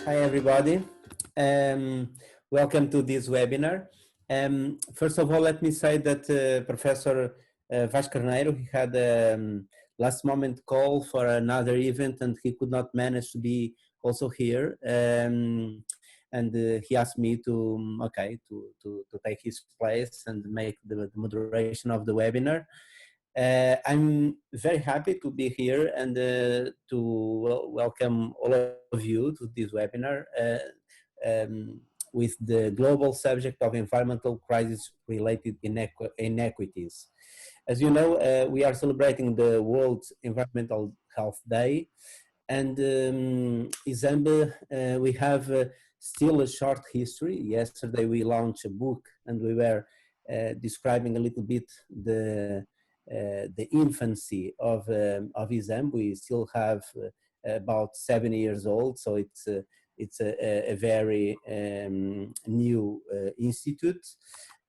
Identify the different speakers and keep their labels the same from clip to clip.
Speaker 1: Hi, everybody. Welcome to this webinar. First of all, let me say that Professor Vaz Carneiro, he had a last moment call for another event and he could not manage to be also here. And he asked me to, to take his place and make the moderation of the webinar. I'm very happy to be here and to welcome all of you to this webinar with the global subject of environmental crisis-related inequities. As you know, we are celebrating the World Environmental Health Day, and ISAMB, we have still a short history. Yesterday we launched a book and we were describing a little bit the infancy of ISAMB. We still have about 7 years old, so it's a very new institute.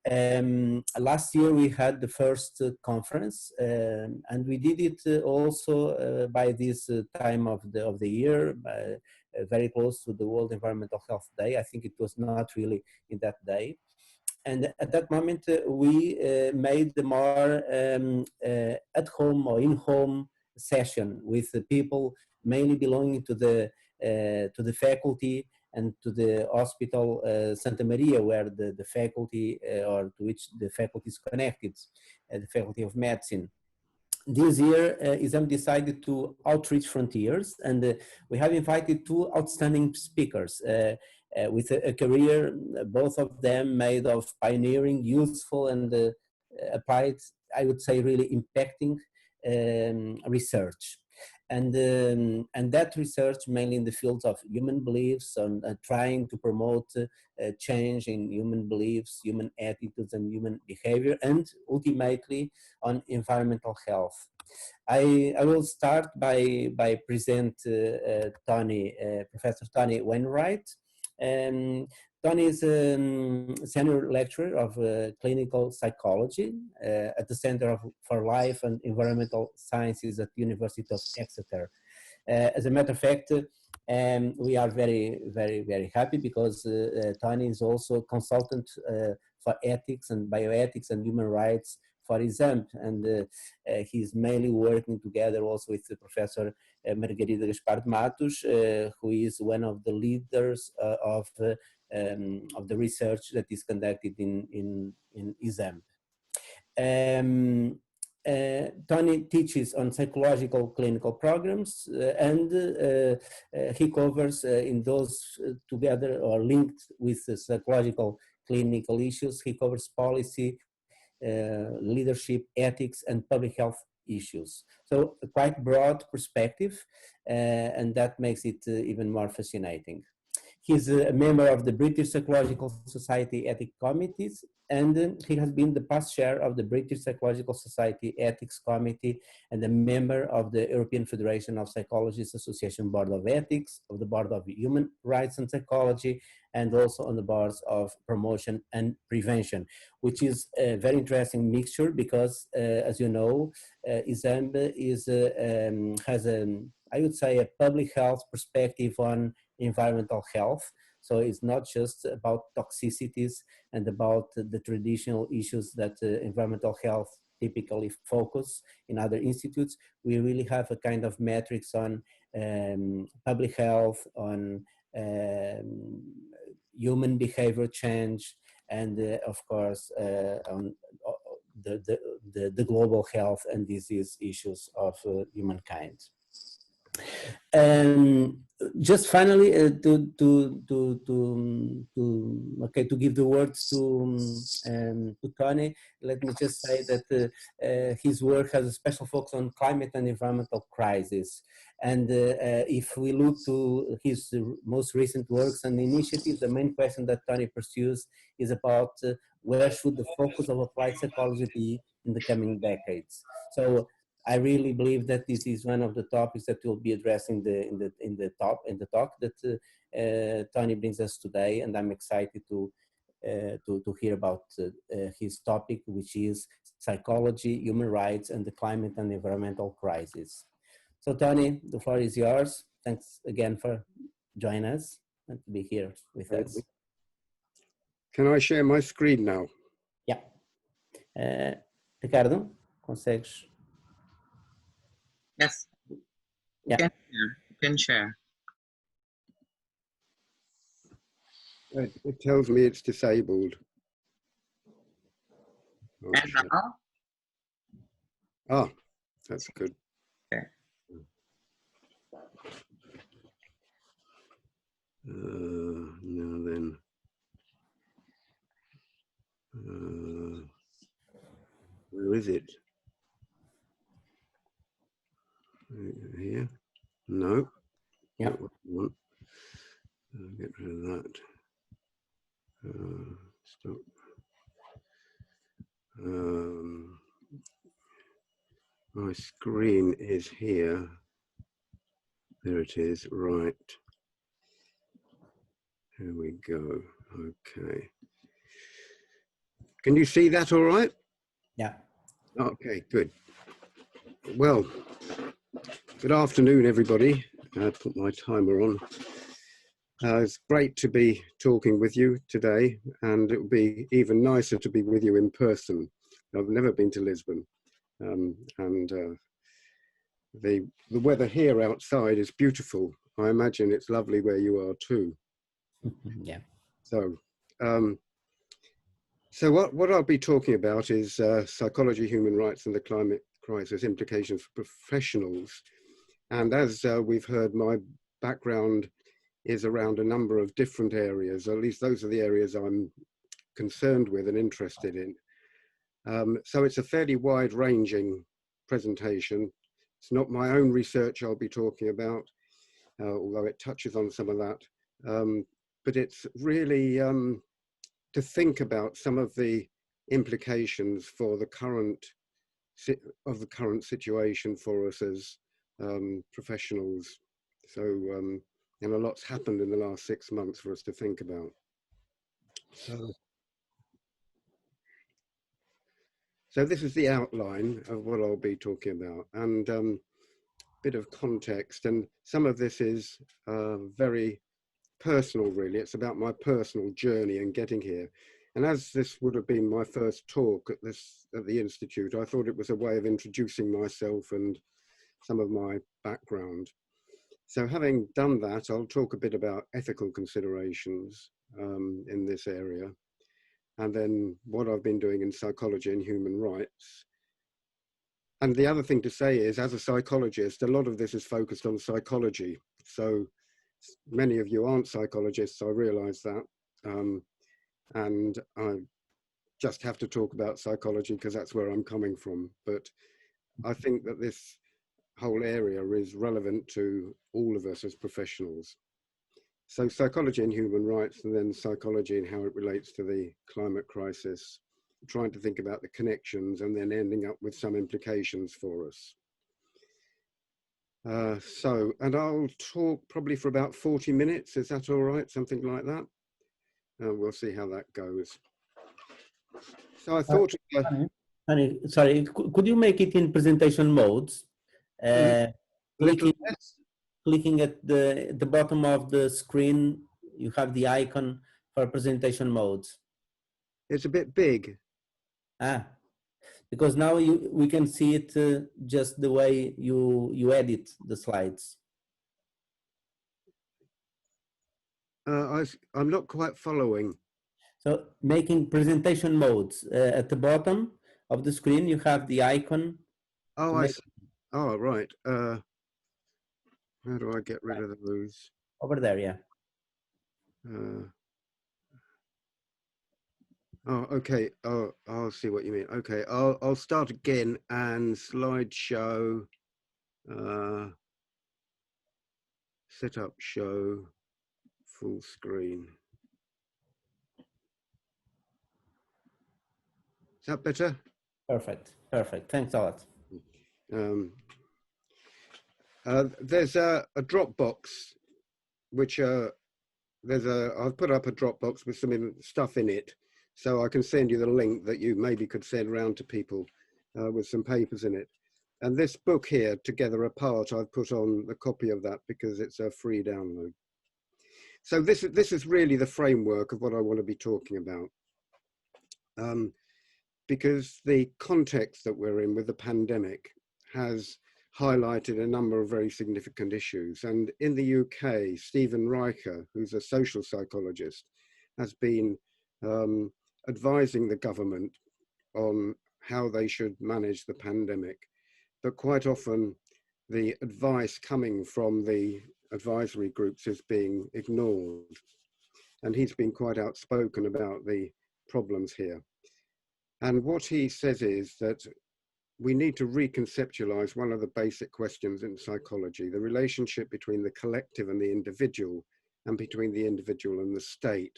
Speaker 1: Last year we had the first conference, and we did it also by this time of the year, very close to the World Environmental Health Day. I think it was not really in that day. And at that moment, we made the more at-home or in-home session with the people mainly belonging to the faculty and to the hospital Santa Maria, where the faculty or to which the faculty is connected, the Faculty of Medicine. This year, ISAMB decided to outreach frontiers, and we have invited two outstanding speakers with a career, both of them made of pioneering, useful, and applied, I would say, really impacting research. And that research mainly in the fields of human beliefs and trying to promote change in human beliefs, human attitudes and human behavior, and ultimately on environmental health. I will start by present Professor Connie Wainwright. Tony is a senior lecturer of clinical psychology at the Center for Life and Environmental Sciences at the University of Exeter. As a matter of fact, we are very, very, very happy because Tony is also a consultant for ethics and bioethics and human rights for ISAMB, and he's mainly working together also with Professor Margarida Gaspar de Matos, who is one of the leaders of the research that is conducted in ISAMB. Tony teaches on psychological clinical programs, and he covers in those together or linked with the psychological clinical issues. He covers policy, leadership, ethics, and public health issues. So a quite broad perspective, and that makes it even more fascinating. He's a member of the British Psychological Society Ethics Committees, and he has been the past chair of the British Psychological Society Ethics Committee and a member of the European Federation of Psychologists Association Board of Ethics, of the Board of Human Rights and Psychology, and also on the boards of Promotion and Prevention, which is a very interesting mixture because, as you know, ISAMB has I would say, a public health perspective on environmental health. So it's not just about toxicities and about the traditional issues that environmental health typically focus in other institutes. We really have a kind of metrics on public health, on human behavior change, and of course on the global health and disease issues of humankind. Just finally, to give the words to Tony, let me just say that his work has a special focus on climate and environmental crisis. And if we look to his most recent works and initiatives, the main question that Tony pursues is about where should the focus of applied psychology be in the coming decades. So I really believe that this is one of the topics that we'll be addressing in the talk that Tony brings us today, and I'm excited to to hear about his topic, which is psychology, human rights, and the climate and environmental crisis. So Tony, the floor is yours. Thanks again for joining us and to be here with us.
Speaker 2: Can I share my screen now?
Speaker 1: Yeah. Ricardo, consegues?
Speaker 3: Yes.
Speaker 1: Yeah.
Speaker 3: You can share.
Speaker 2: It tells me it's disabled. Oh,
Speaker 3: And now?
Speaker 2: ah, that's good.
Speaker 3: Okay.
Speaker 2: Now then. Where is it? Here? No.
Speaker 1: Yeah.
Speaker 2: Get rid of that. Stop. My screen is here. There it is. Right. Here we go. Okay. Can you see that all right?
Speaker 1: Yeah.
Speaker 2: Okay, good. Well, good afternoon, everybody. I put my timer on. It's great to be talking with you today, and it would be even nicer to be with you in person. I've never been to Lisbon, and the weather here outside is beautiful. I imagine it's lovely where you are too.
Speaker 1: Yeah.
Speaker 2: So, so what I'll be talking about is psychology, human rights, and the climate crisis implications for professionals. And as we've heard, my background is around a number of different areas, or at least those are the areas I'm concerned with and interested in. So it's a fairly wide-ranging presentation. It's not my own research I'll be talking about, although it touches on some of that. But it's really to think about some of the implications for the current situation for us as professionals. So, and a lot's happened in the last 6 months for us to think about. So this is the outline of what I'll be talking about, and a bit of context. And some of this is very personal, really. It's about my personal journey and getting here. And as this would have been my first talk at the Institute, I thought it was a way of introducing myself and some of my background. So having done that, I'll talk a bit about ethical considerations in this area, and then what I've been doing in psychology and human rights. And the other thing to say is, as a psychologist, a lot of this is focused on psychology. So many of you aren't psychologists, I realize that. And I just have to talk about psychology because that's where I'm coming from. But I think that this whole area is relevant to all of us as professionals. So psychology and human rights, and then psychology and how it relates to the climate crisis, trying to think about the connections and then ending up with some implications for us. And I'll talk probably for about 40 minutes. Is that all right? Something like that. We'll see how that goes. So I thought...
Speaker 1: Honey, sorry, could you make it in presentation modes? Clicking at the bottom of the screen, you have the icon for presentation modes.
Speaker 2: It's a bit big.
Speaker 1: Because now we can see it just the way you edit the slides.
Speaker 2: I'm not quite following.
Speaker 1: So making presentation modes at the bottom of the screen, you have the icon.
Speaker 2: Oh, I see. Oh, right. How do I get rid of those?
Speaker 1: Over there, yeah.
Speaker 2: Oh, okay. Oh, I'll see what you mean. Okay, I'll start again and slideshow, set up show, full screen. Is that better?
Speaker 1: Perfect, perfect. Thanks a lot.
Speaker 2: There's a Dropbox, which I've put up a Dropbox with some stuff in it, so I can send you the link that you maybe could send around to people with some papers in it. And this book here, Together Apart, I've put on a copy of that because it's a free download. So this is really the framework of what I want to be talking about. Because the context that we're in with the pandemic has highlighted a number of very significant issues. And in the UK, Stephen Riker, who's a social psychologist, has been advising the government on how they should manage the pandemic. But quite often the advice coming from the advisory groups is being ignored. And he's been quite outspoken about the problems here. And what he says is that we need to reconceptualize one of the basic questions in psychology, the relationship between the collective and the individual, and between the individual and the state.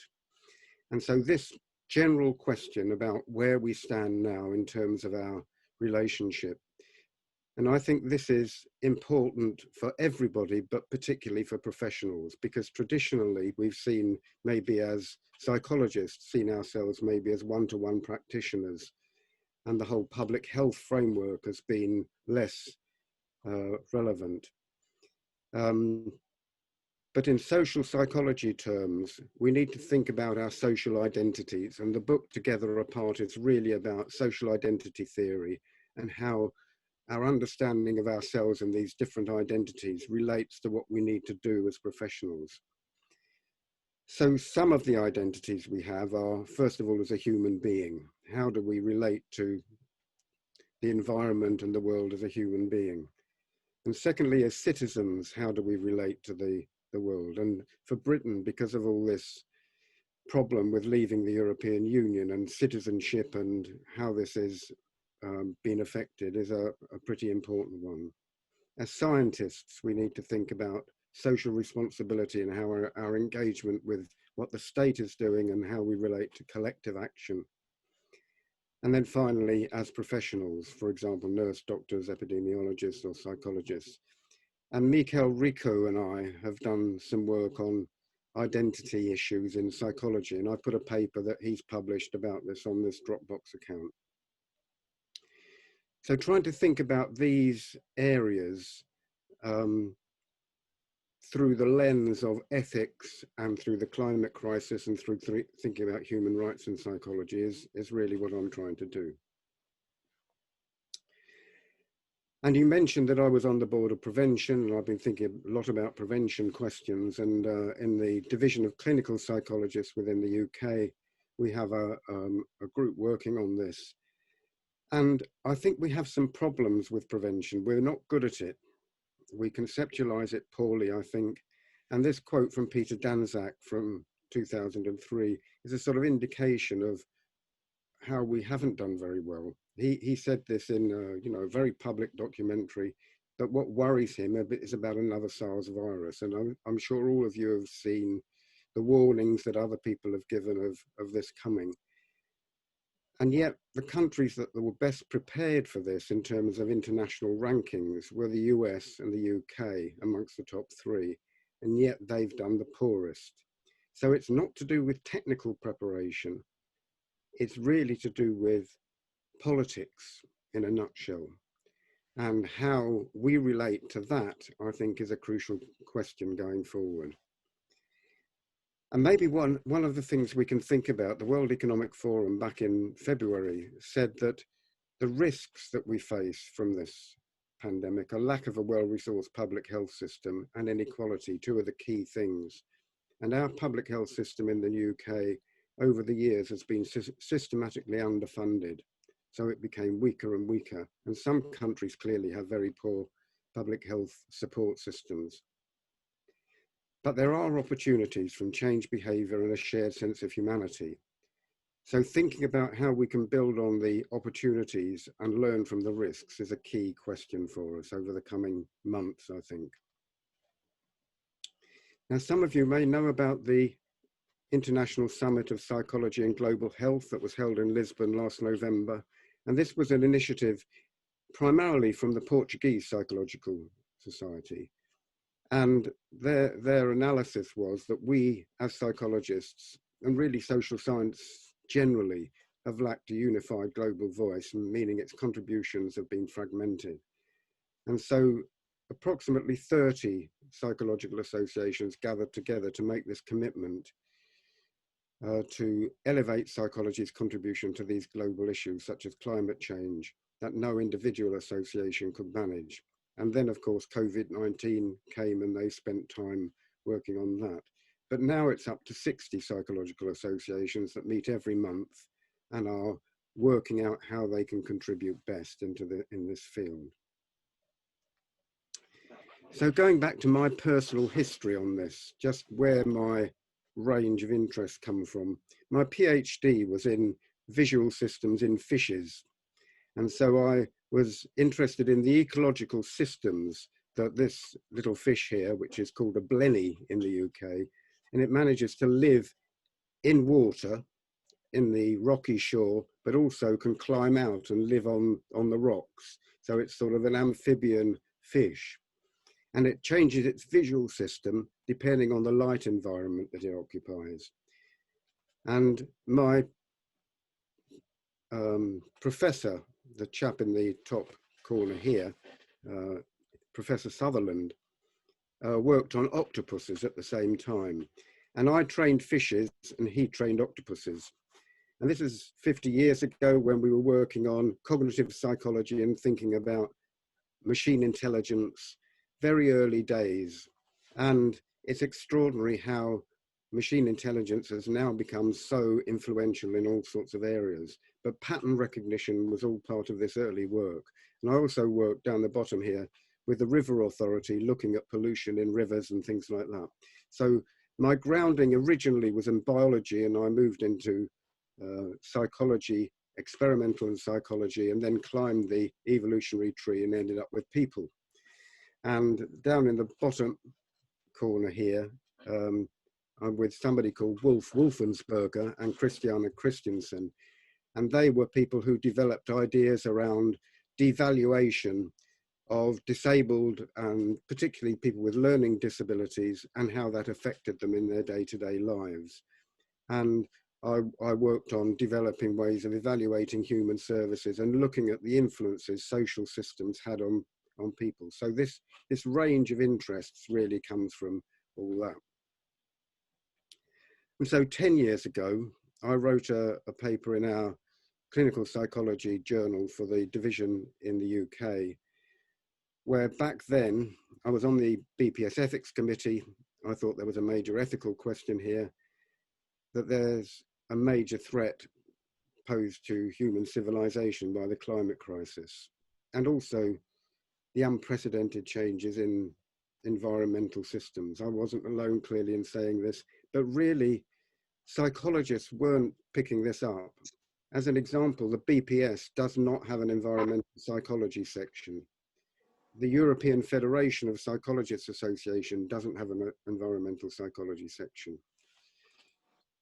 Speaker 2: And so this general question about where we stand now in terms of our relationship, and I think this is important for everybody, but particularly for professionals, because traditionally we've seen, maybe as psychologists, seen ourselves maybe as one-to-one practitioners, and the whole public health framework has been less relevant. But in social psychology terms, we need to think about our social identities, and the book Together Apart is really about social identity theory and how our understanding of ourselves and these different identities relates to what we need to do as professionals. So some of the identities we have are, first of all, as a human being. How do we relate to the environment and the world as a human being? And secondly, as citizens, how do we relate to the world? And for Britain, because of all this problem with leaving the European Union and citizenship and how this is been affected is a pretty important one. As scientists, we need to think about social responsibility and how our engagement with what the state is doing and how we relate to collective action. And then finally, as professionals, for example, nurse, doctors, epidemiologists, or psychologists. And Michael Rico and I have done some work on identity issues in psychology, and I put a paper that he's published about this on this Dropbox account. So trying to think about these areas through the lens of ethics and through the climate crisis and through thinking about human rights in psychology is really what I'm trying to do. And you mentioned that I was on the board of prevention, and I've been thinking a lot about prevention questions. And in the division of clinical psychologists within the UK, we have a group working on this. And I think we have some problems with prevention. We're not good at it. We conceptualize it poorly, I think. And this quote from Peter Danczak from 2003 is a sort of indication of how we haven't done very well. He said this in a very public documentary, that what worries him a bit is about another SARS virus. And I'm sure all of you have seen the warnings that other people have given of this coming. And yet the countries that were best prepared for this in terms of international rankings were the US and the UK amongst the top three, and yet they've done the poorest. So it's not to do with technical preparation, it's really to do with politics in a nutshell. And how we relate to that, I think, is a crucial question going forward. And maybe one of the things we can think about, the World Economic Forum back in February said that the risks that we face from this pandemic are lack of a well-resourced public health system and inequality, two of the key things. And our public health system in the UK over the years has been systematically underfunded. So it became weaker and weaker. And some countries clearly have very poor public health support systems. But there are opportunities from change behaviour and a shared sense of humanity. So thinking about how we can build on the opportunities and learn from the risks is a key question for us over the coming months, I think. Now, some of you may know about the International Summit of Psychology and Global Health that was held in Lisbon last November. And this was an initiative primarily from the Portuguese Psychological Society. And their analysis was that we as psychologists, and really social science generally, have lacked a unified global voice, meaning its contributions have been fragmented. And so approximately 30 psychological associations gathered together to make this commitment to elevate psychology's contribution to these global issues, such as climate change, that no individual association could manage. And then, of course, COVID-19 came and they spent time working on that. But now it's up to 60 psychological associations that meet every month and are working out how they can contribute best in this field. So going back to my personal history on this, just where my range of interests come from. My PhD was in visual systems in fishes. And so I was interested in the ecological systems that this little fish here, which is called a blenny in the UK, and it manages to live in water, in the rocky shore, but also can climb out and live on the rocks. So it's sort of an amphibian fish. And it changes its visual system depending on the light environment that it occupies. And my professor, the chap in the top corner here, Professor Sutherland, worked on octopuses at the same time. And I trained fishes and he trained octopuses. And this is 50 years ago when we were working on cognitive psychology and thinking about machine intelligence, very early days. And it's extraordinary how machine intelligence has now become so influential in all sorts of areas. But pattern recognition was all part of this early work. And I also worked down the bottom here with the River Authority looking at pollution in rivers and things like that. So my grounding originally was in biology, and I moved into psychology, experimental psychology, and then climbed the evolutionary tree and ended up with people. And down in the bottom corner here, I'm with somebody called Wolf Wolfensberger and Christiana Christensen. And they were people who developed ideas around devaluation of disabled and particularly people with learning disabilities and how that affected them in their day-to-day lives. And I worked on developing ways of evaluating human services and looking at the influences social systems had on people. So this range of interests really comes from all that. And so 10 years ago, I wrote a paper in our clinical psychology journal for the division in the UK, where back then I was on the BPS ethics committee. I thought there was a major ethical question here, that there's a major threat posed to human civilization by the climate crisis, and also the unprecedented changes in environmental systems. I wasn't alone clearly in saying this, but really psychologists weren't picking this up. As an example, the BPS does not have an environmental psychology section. The European Federation of Psychologists Association doesn't have an environmental psychology section.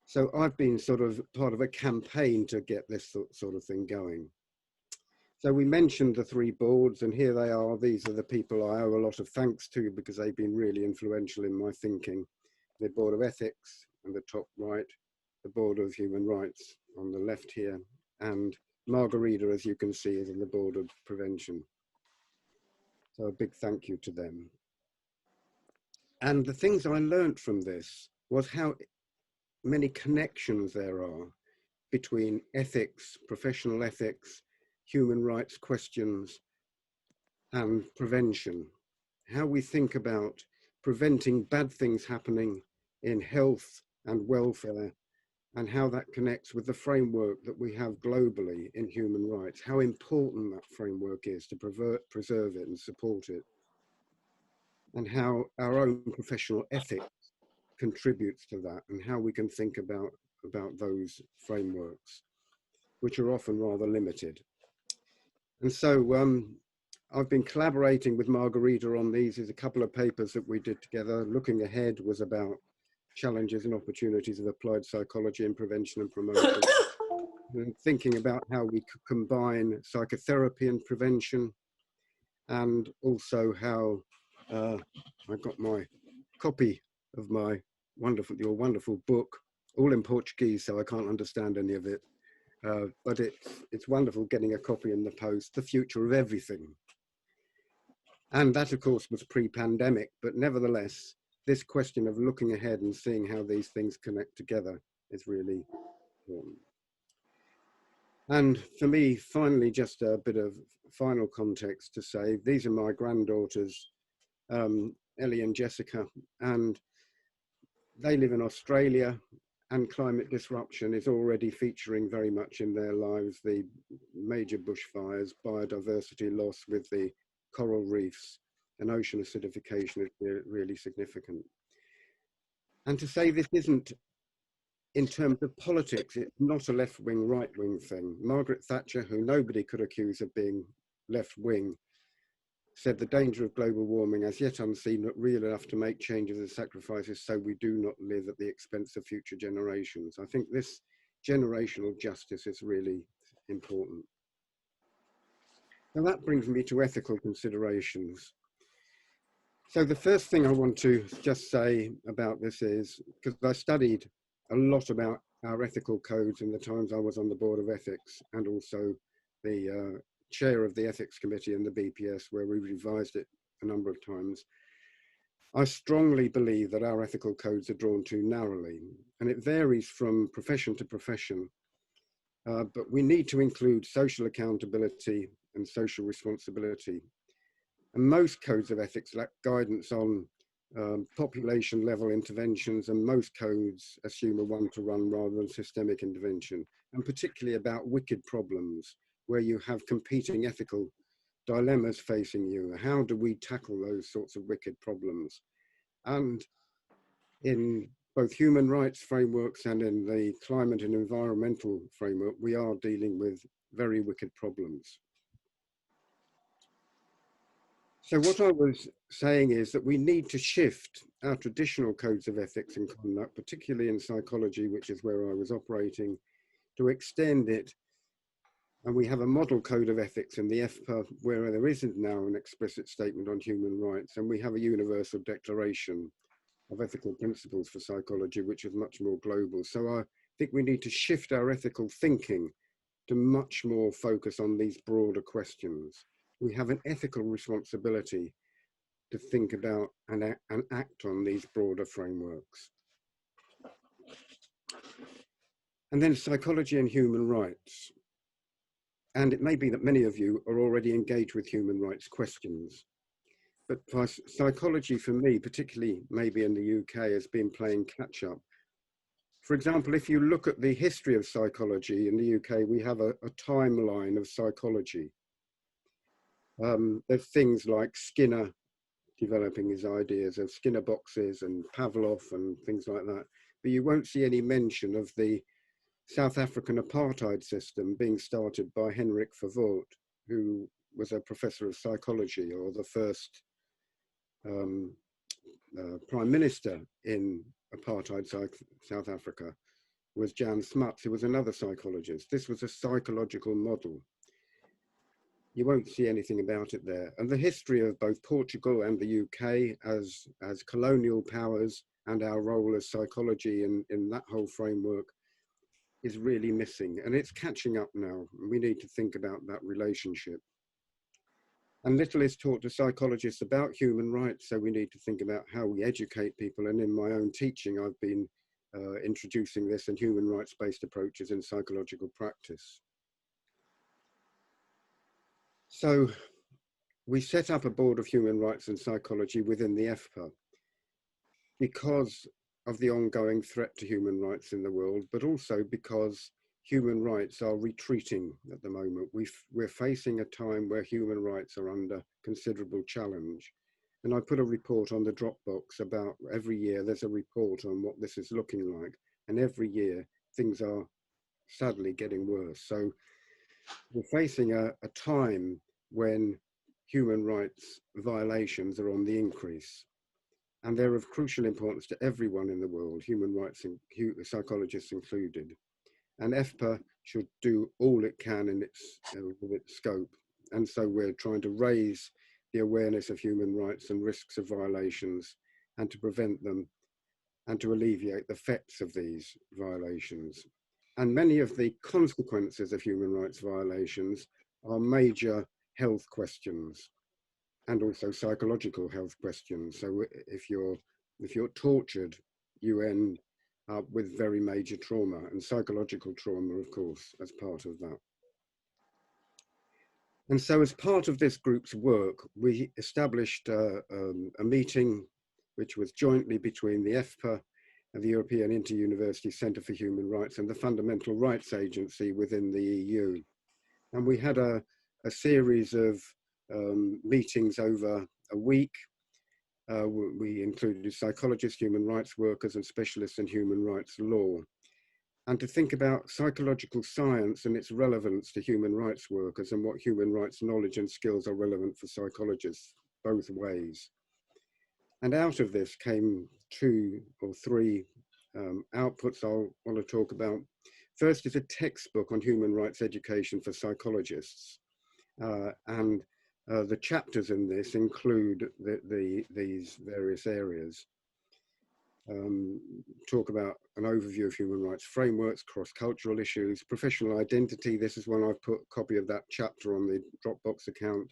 Speaker 2: So I've been sort of part of a campaign to get this sort of thing going. So we mentioned the three boards, and here they are. These are the people I owe a lot of thanks to because they've been really influential in my thinking. The Board of Ethics on the top right, the Board of Human Rights on the left here, and Margarita, as you can see, is on the Board of Prevention. So a big thank you to them. And the things I learned from this was how many connections there are between ethics, professional ethics, human rights questions, and prevention. How we think about preventing bad things happening in health and welfare, and how that connects with the framework that we have globally in human rights, how important that framework is to preserve it and support it, and how our own professional ethics contributes to that, and how we can think about those frameworks, which are often rather limited. And so I've been collaborating with Margarita on these. There's a couple of papers that we did together. Looking Ahead was about challenges and opportunities of applied psychology in prevention and promotion. And thinking about how we could combine psychotherapy and prevention, and also how I got my copy of your wonderful book, all in Portuguese, so I can't understand any of it. But it's wonderful getting a copy in the post, The Future of Everything. And that, of course, was pre-pandemic, but nevertheless, this question of looking ahead and seeing how these things connect together is really important. And for me, finally, just a bit of final context to say, these are my granddaughters, Ellie and Jessica, and they live in Australia, and climate disruption is already featuring very much in their lives. The major bushfires, biodiversity loss with the coral reefs, and ocean acidification is really significant. And to say this isn't, in terms of politics, it's not a left-wing, right-wing thing. Margaret Thatcher, who nobody could accuse of being left-wing, said the danger of global warming as yet unseen, but real enough to make changes and sacrifices so we do not live at the expense of future generations. I think this generational justice is really important. Now that brings me to ethical considerations. So the first thing I want to just say about this is, because I studied a lot about our ethical codes in the times I was on the Board of Ethics, and also the chair of the ethics committee in the BPS, where we revised it a number of times. I strongly believe that our ethical codes are drawn too narrowly, and it varies from profession to profession. But we need to include social accountability and social responsibility. And most codes of ethics lack guidance on population level interventions, and most codes assume a one-to-one rather than systemic intervention, and particularly about wicked problems, where you have competing ethical dilemmas facing you. How do we tackle those sorts of wicked problems? And in both human rights frameworks and in the climate and environmental framework, we are dealing with very wicked problems. So what I was saying is that we need to shift our traditional codes of ethics and conduct, particularly in psychology, which is where I was operating, to extend it. And we have a model code of ethics in the FPA where there isn't now an explicit statement on human rights, and we have a universal declaration of ethical principles for psychology, which is much more global. So I think we need to shift our ethical thinking to much more focus on these broader questions. We have an ethical responsibility to think about and act on these broader frameworks. And then psychology and human rights. And it may be that many of you are already engaged with human rights questions. But psychology for me, particularly maybe in the UK, has been playing catch up. For example, if you look at the history of psychology in the UK, we have a timeline of psychology. There's things like Skinner developing his ideas of Skinner boxes and Pavlov and things like that. But you won't see any mention of the South African apartheid system being started by Henrik Verwoerd, who was a professor of psychology, or the first prime minister in apartheid South Africa was Jan Smuts, who was another psychologist. This was a psychological model. You won't see anything about it there. And the history of both Portugal and the UK as colonial powers, and our role as psychology in that whole framework, is really missing, and it's catching up now. We need to think about that relationship. And little is taught to psychologists about human rights, so we need to think about how we educate people. And in my own teaching, I've been introducing this and human rights-based approaches in psychological practice. So we set up a board of human rights and psychology within the FPA because of the ongoing threat to human rights in the world, but also because human rights are retreating at the moment. We're facing a time where human rights are under considerable challenge. And I put a report on the Dropbox about every year there's a report on what this is looking like. And every year things are sadly getting worse. So we're facing a time when human rights violations are on the increase. And they're of crucial importance to everyone in the world, human rights and psychologists included. And FPA should do all it can in with its scope. And so we're trying to raise the awareness of human rights and risks of violations, and to prevent them, and to alleviate the effects of these violations. And many of the consequences of human rights violations are major health questions and also psychological health questions. So if you're tortured, you end up with very major trauma, and psychological trauma, of course, as part of that. And so as part of this group's work, we established a meeting which was jointly between the EFPA and the European Inter-University Centre for Human Rights and the Fundamental Rights Agency within the EU. And we had a series of meetings over a week. We included psychologists, human rights workers, and specialists in human rights law. And to think about psychological science and its relevance to human rights workers, and what human rights knowledge and skills are relevant for psychologists, both ways. And out of this came 2 or 3 outputs I'll want to talk about. First is a textbook on human rights education for psychologists. And the chapters in this include these various areas. Talk about an overview of human rights frameworks, cross-cultural issues, professional identity. This is one I've put a copy of that chapter on the Dropbox account.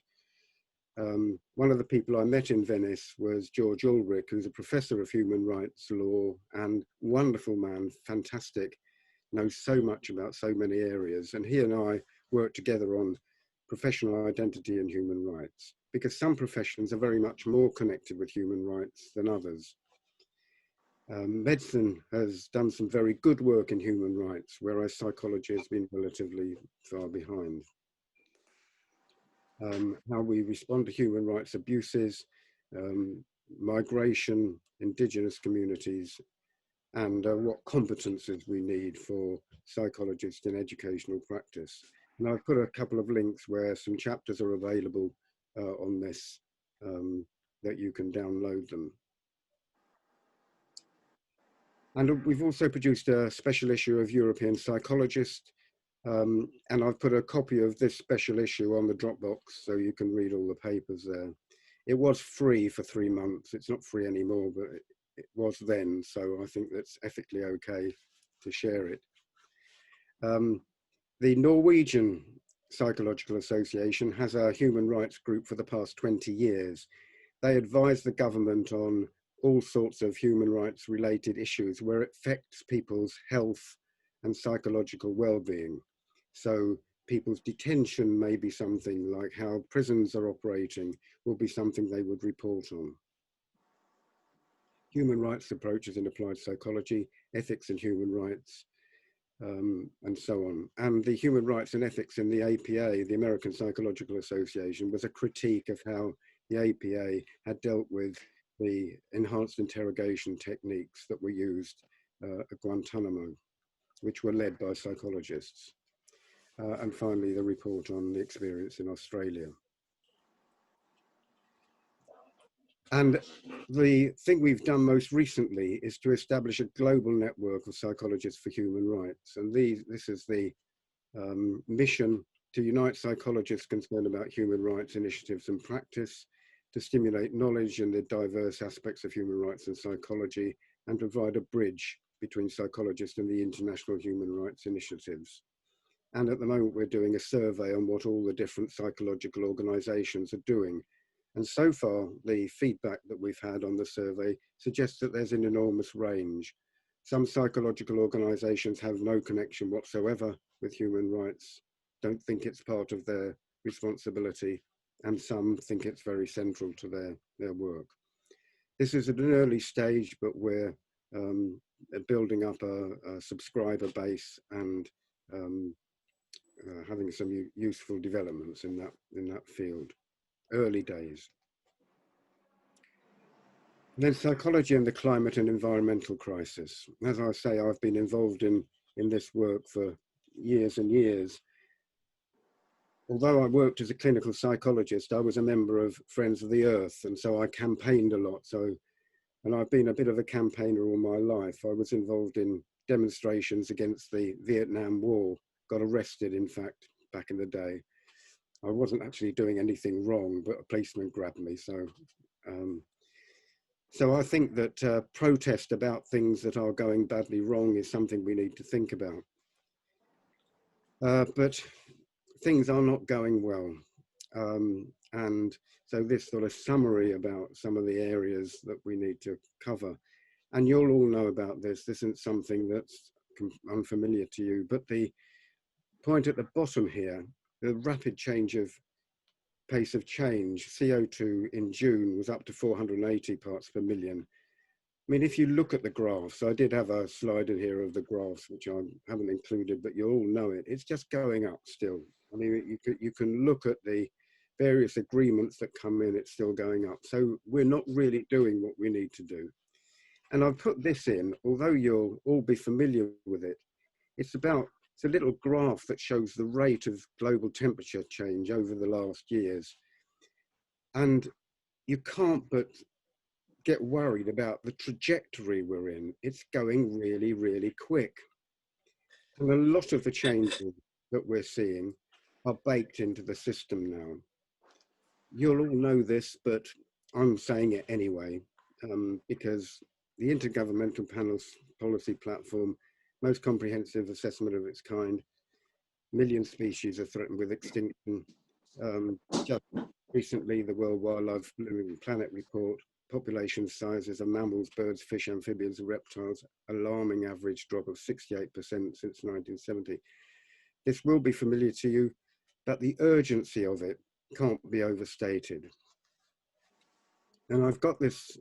Speaker 2: One of the people I met in Venice was George Ulrich, who's a professor of human rights law and wonderful man, fantastic, knows so much about so many areas. And he and I worked together on professional identity and human rights, because some professions are very much more connected with human rights than others. Medicine has done some very good work in human rights, whereas psychology has been relatively far behind. How we respond to human rights abuses, migration, indigenous communities, and what competences we need for psychologists in educational practice. And I've put a couple of links where some chapters are available on this, that you can download them. And we've also produced a special issue of European Psychologist, and I've put a copy of this special issue on the Dropbox so you can read all the papers there. It was free for 3 months. It's not free anymore, but it was then, so I think that's ethically okay to share it. The Norwegian Psychological Association has a human rights group for the past 20 years. They advise the government on all sorts of human rights related issues where it affects people's health and psychological well-being. So people's detention may be something, like how prisons are operating will be something they would report on. Human rights approaches in applied psychology, ethics and human rights, and so on. And the human rights and ethics in the APA, the American Psychological Association, was a critique of how the APA had dealt with the enhanced interrogation techniques that were used at Guantanamo, which were led by psychologists. And finally, the report on the experience in Australia. And the thing we've done most recently is to establish a global network of psychologists for human rights. And this is the mission to unite psychologists concerned about human rights initiatives and practice, to stimulate knowledge in the diverse aspects of human rights and psychology, and provide a bridge between psychologists and the international human rights initiatives. And at the moment, we're doing a survey on what all the different psychological organizations are doing. And so far, the feedback that we've had on the survey suggests that there's an enormous range. Some psychological organizations have no connection whatsoever with human rights, don't think it's part of their responsibility, and some think it's very central to their work. This is at an early stage, but we're building up a subscriber base and having some useful developments in that field. Early days. Then psychology and the climate and environmental crisis. As I say, I've been involved in this work for years and years. Although I worked as a clinical psychologist, I was a member of Friends of the Earth, and so I campaigned a lot. And I've been a bit of a campaigner all my life. I was involved in demonstrations against the Vietnam War, got arrested, in fact, back in the day. I wasn't actually doing anything wrong, but a policeman grabbed me. So I think that protest about things that are going badly wrong is something we need to think about. But things are not going well. And so this sort of summary about some of the areas that we need to cover, and you'll all know about this. This isn't something that's unfamiliar to you, but the point at the bottom here, the rapid change of pace of change, CO2 in June was up to 480 parts per million. I mean, if you look at the graphs, I did have a slide in here of the graphs, which I haven't included, but you all know it. It's just going up still. I mean, you can look at the various agreements that come in, it's still going up. So we're not really doing what we need to do. And I've put this in, although you'll all be familiar with it, it's a little graph that shows the rate of global temperature change over the last years. And you can't but get worried about the trajectory we're in. It's going really, really quick. And a lot of the changes that we're seeing are baked into the system now. You'll all know this, but I'm saying it anyway, because the Intergovernmental Panel's policy platform, most comprehensive assessment of its kind, million species are threatened with extinction. Just recently, the World Wildlife Living Planet report, population sizes of mammals, birds, fish, amphibians, and reptiles, alarming average drop of 68% since 1970. This will be familiar to you, but the urgency of it can't be overstated. And I've got this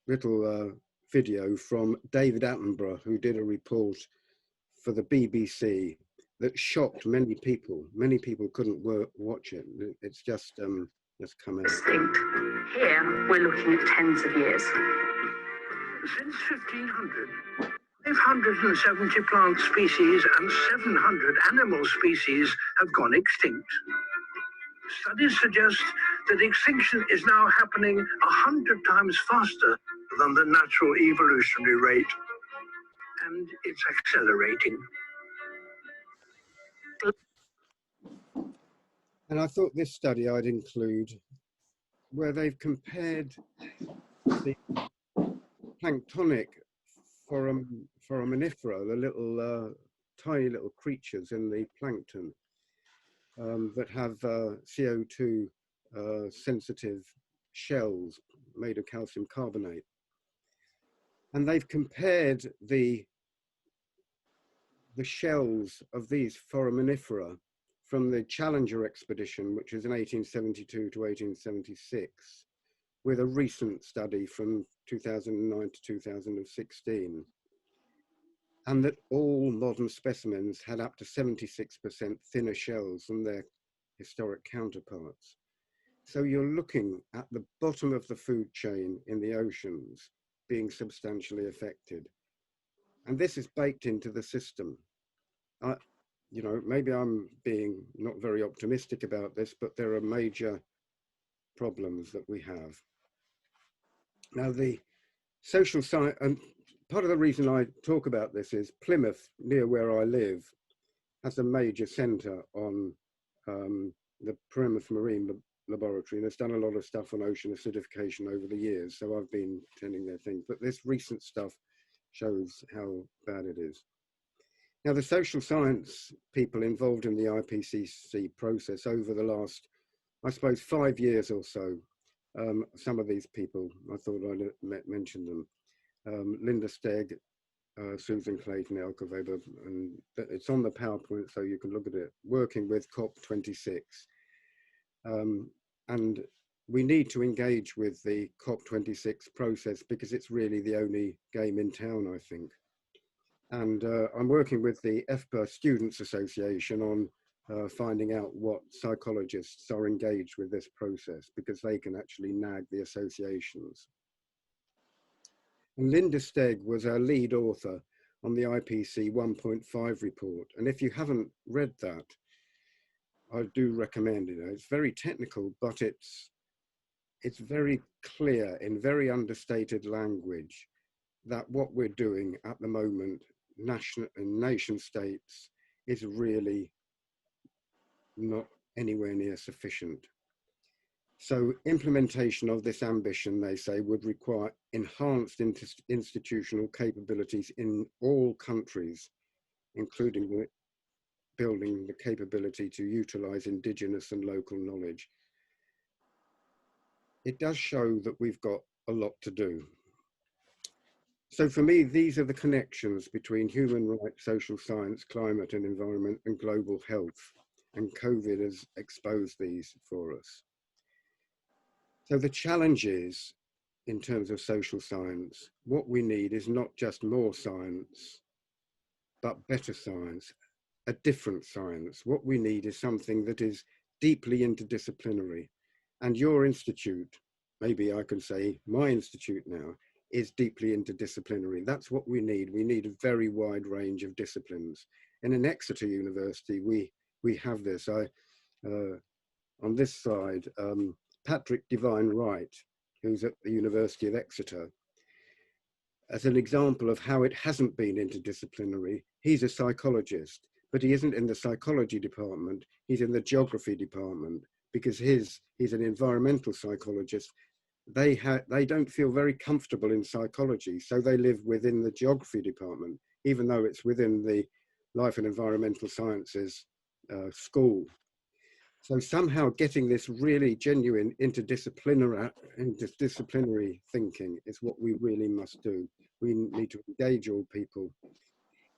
Speaker 2: little video from David Attenborough, who did a report for the BBC that shocked many people. Many people couldn't watch it. It's just come out.
Speaker 3: Extinct. Here, we're looking at tens of years.
Speaker 4: Since 1500, 570 plant species and 700 animal species have gone extinct. Studies suggest that extinction is now happening 100 times faster than the natural evolutionary rate, and it's accelerating.
Speaker 2: And I thought this study I'd include, where they've compared the planktonic foraminifera, the little tiny little creatures in the plankton that have CO2 sensitive shells made of calcium carbonate. And they've compared the shells of these foraminifera from the Challenger expedition, which was in 1872 to 1876, with a recent study from 2009 to 2016. And that all modern specimens had up to 76% thinner shells than their historic counterparts. So you're looking at the bottom of the food chain in the oceans being substantially affected. And this is baked into the system. You know, maybe I'm being not very optimistic about this, but there are major problems that we have. Now, the social science, and part of the reason I talk about this is Plymouth, near where I live, has a major centre on the Plymouth Marine Laboratory, and it's done a lot of stuff on ocean acidification over the years, so I've been attending their things. But this recent stuff shows how bad it is. Now, the social science people involved in the IPCC process over the last, I suppose, 5 years or so, some of these people, I thought I'd mention them. Linda Stegg, Susan Clayton, Elke Weber, and it's on the PowerPoint so you can look at it, working with COP26. And we need to engage with the COP26 process because it's really the only game in town, I think. And I'm working with the EFPA Students Association on finding out what psychologists are engaged with this process, because they can actually nag the associations. And Linda Stegg was our lead author on the IPCC 1.5 report. And if you haven't read that, I do recommend it. It's very technical, but it's very clear in very understated language that what we're doing at the moment in nation states is really not anywhere near sufficient. So implementation of this ambition, they say, would require enhanced institutional capabilities in all countries, including building the capability to utilize indigenous and local knowledge. It does show that we've got a lot to do. So for me, these are the connections between human rights, social science, climate and environment, and global health. And COVID has exposed these for us. So the challenge is, in terms of social science, what we need is not just more science, but better science, a different science. What we need is something that is deeply interdisciplinary. And your institute, maybe I can say my institute now, is deeply interdisciplinary. That's what we need. We need a very wide range of disciplines. And in Exeter University, we have this. On this side, Patrick Wainwright, who's at the University of Exeter, as an example of how it hasn't been interdisciplinary. He's a psychologist, but he isn't in the psychology department. He's in the geography department because he's an environmental psychologist. They don't feel very comfortable in psychology, so they live within the geography department, even though it's within the life and environmental sciences school. So somehow getting this really genuine interdisciplinary thinking is what we really must do. We need to engage all people.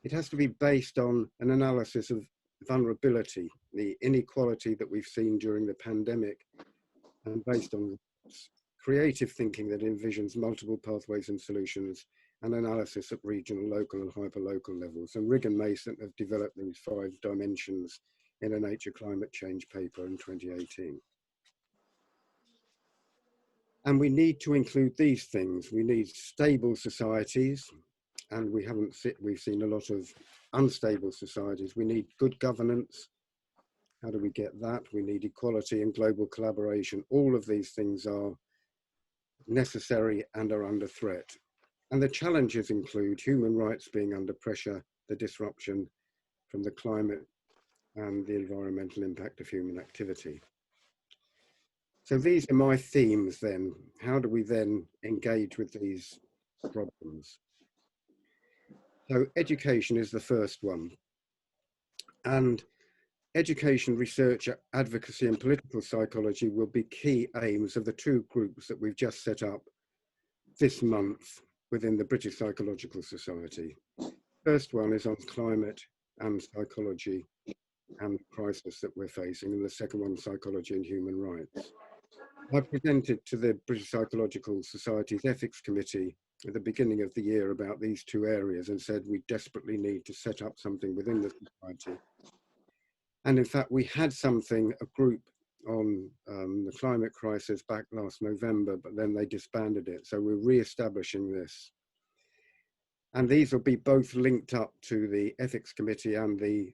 Speaker 2: It has to be based on an analysis of vulnerability, the inequality that we've seen during the pandemic, and based on creative thinking that envisions multiple pathways and solutions, and analysis at regional, local and hyperlocal levels. And Rigg and Mason have developed these 5 dimensions in a Nature Climate Change paper in 2018. And we need to include these things. We need stable societies, and we've seen a lot of unstable societies. We need good governance. How do we get that? We need equality and global collaboration. All of these things are necessary and are under threat. And the challenges include human rights being under pressure, the disruption from the climate and the environmental impact of human activity. So these are my themes then. How do we then engage with these problems? So education is the first one. And education, research, advocacy and political psychology will be key aims of the 2 groups that we've just set up this month within the British Psychological Society. First one is on climate and psychology and the crisis that we're facing, and the second one, psychology and human rights. I presented to the British Psychological Society's Ethics Committee at the beginning of the year about these 2 areas and said we desperately need to set up something within the society. And in fact, we had a group on the climate crisis back last November, but then they disbanded it. So we're re-establishing this. And these will be both linked up to the Ethics Committee and the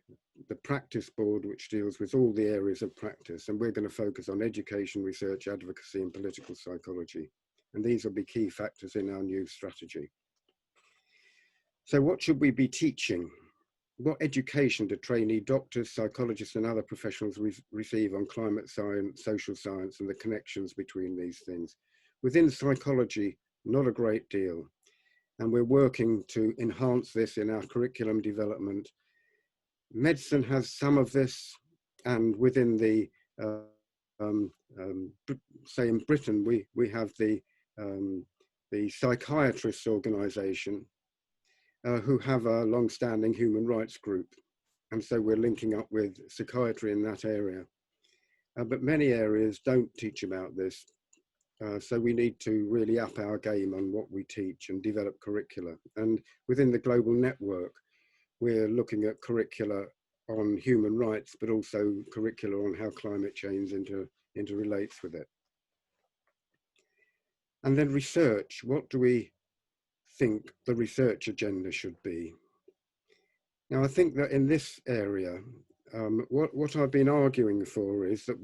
Speaker 2: Practice Board, which deals with all the areas of practice. And we're going to focus on education, research, advocacy, and political psychology. And these will be key factors in our new strategy. So what should we be teaching? What education do trainee doctors, psychologists, and other professionals receive on climate science, social science, and the connections between these things? Within psychology, not a great deal. And we're working to enhance this in our curriculum development. Medicine has some of this, and within the, say in Britain, we have the Psychiatrists Organisation, who have a long-standing human rights group. And so we're linking up with psychiatry in that area. But many areas don't teach about this. So we need to really up our game on what we teach and develop curricula. And within the global network, we're looking at curricula on human rights, but also curricula on how climate change interrelates with it. And then research, what do we think the research agenda should be? Now, I think that in this area, what I've been arguing for is that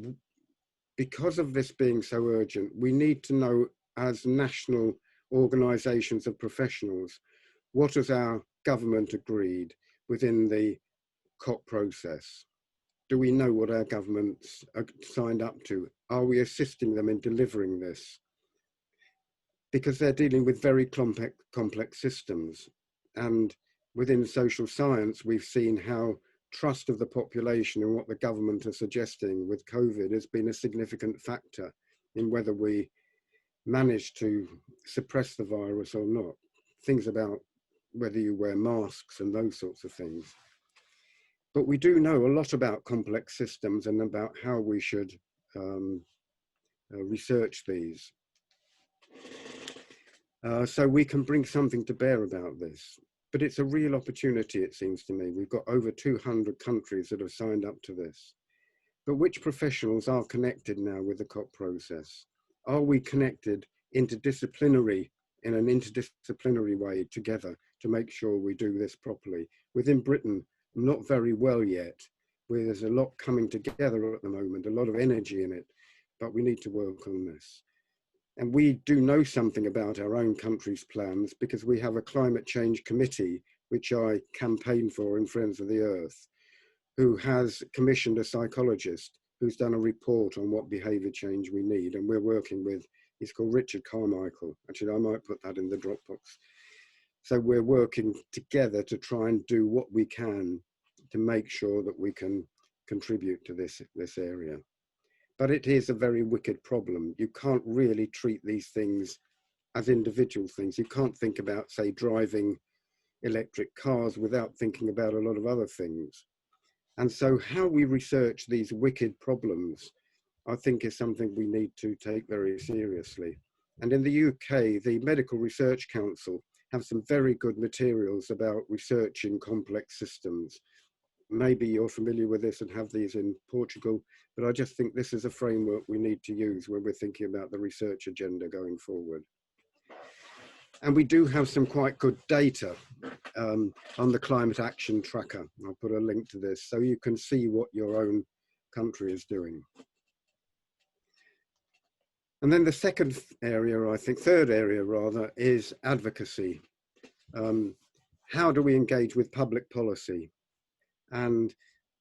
Speaker 2: because of this being so urgent, we need to know as national organisations of professionals, what has our government agreed within the COP process? Do we know what our governments are signed up to? Are we assisting them in delivering this? Because they're dealing with very complex systems. And within social science, we've seen how trust of the population and what the government are suggesting with COVID has been a significant factor in whether we manage to suppress the virus or not. Things about whether you wear masks and those sorts of things. But we do know a lot about complex systems and about how we should research these. So we can bring something to bear about this. But it's a real opportunity, it seems to me. We've got over 200 countries that have signed up to this. But which professionals are connected now with the COP process? Are we connected in an interdisciplinary way together to make sure we do this properly? Within Britain, not very well yet, where there's a lot coming together at the moment, a lot of energy in it, but we need to work on this. And we do know something about our own country's plans because we have a climate change committee, which I campaign for in Friends of the Earth, who has commissioned a psychologist who's done a report on what behaviour change we need. And we're working with, he's called Richard Carmichael. Actually, I might put that in the Dropbox. So we're working together to try and do what we can to make sure that we can contribute to this area. But it is a very wicked problem. You can't really treat these things as individual things. You can't think about, say, driving electric cars without thinking about a lot of other things. And so how we research these wicked problems, I think, is something we need to take very seriously. And in the UK, the Medical Research Council have some very good materials about researching complex systems. Maybe you're familiar with this and have these in Portugal, but I just think this is a framework we need to use when we're thinking about the research agenda going forward. And we do have some quite good data on the climate action tracker. I'll put a link to this so you can see what your own country is doing. And then the second area, I think, third area rather, is advocacy. How do we engage with public policy? And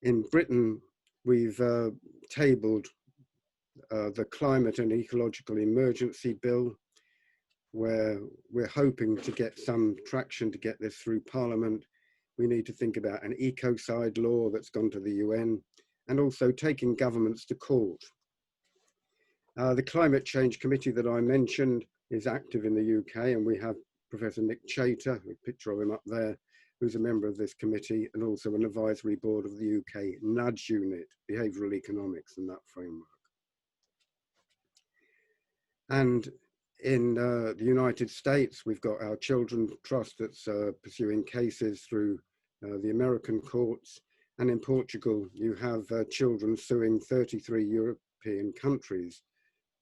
Speaker 2: in Britain, we've tabled the Climate and Ecological Emergency Bill, where we're hoping to get some traction to get this through Parliament. We need to think about an ecocide law that's gone to the UN, and also taking governments to court. The Climate Change Committee that I mentioned is active in the UK, and we have Professor Nick Chater, a picture of him up there, who's a member of this committee and also an advisory board of the UK Nudge Unit, Behavioural Economics, and that framework. And in the United States, we've got our Children's Trust that's pursuing cases through the American courts. And in Portugal, you have children suing 33 European countries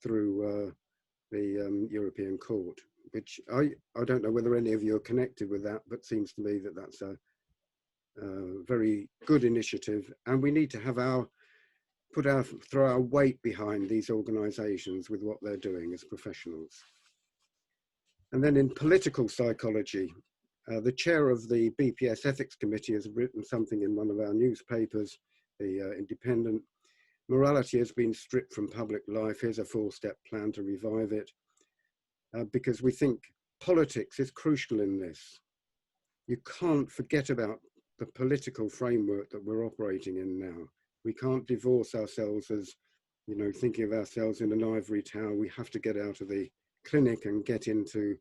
Speaker 2: through the European Court, which I don't know whether any of you are connected with that, but seems to me that that's a very good initiative. And we need to have throw our weight behind these organizations with what they're doing as professionals. And then in political psychology, the chair of the BPS Ethics Committee has written something in one of our newspapers, the Independent. Morality has been stripped from public life. Here's a 4-step plan to revive it. Because we think politics is crucial in this. You can't forget about the political framework that we're operating in now. We can't divorce ourselves as, thinking of ourselves in an ivory tower. We have to get out of the clinic and get into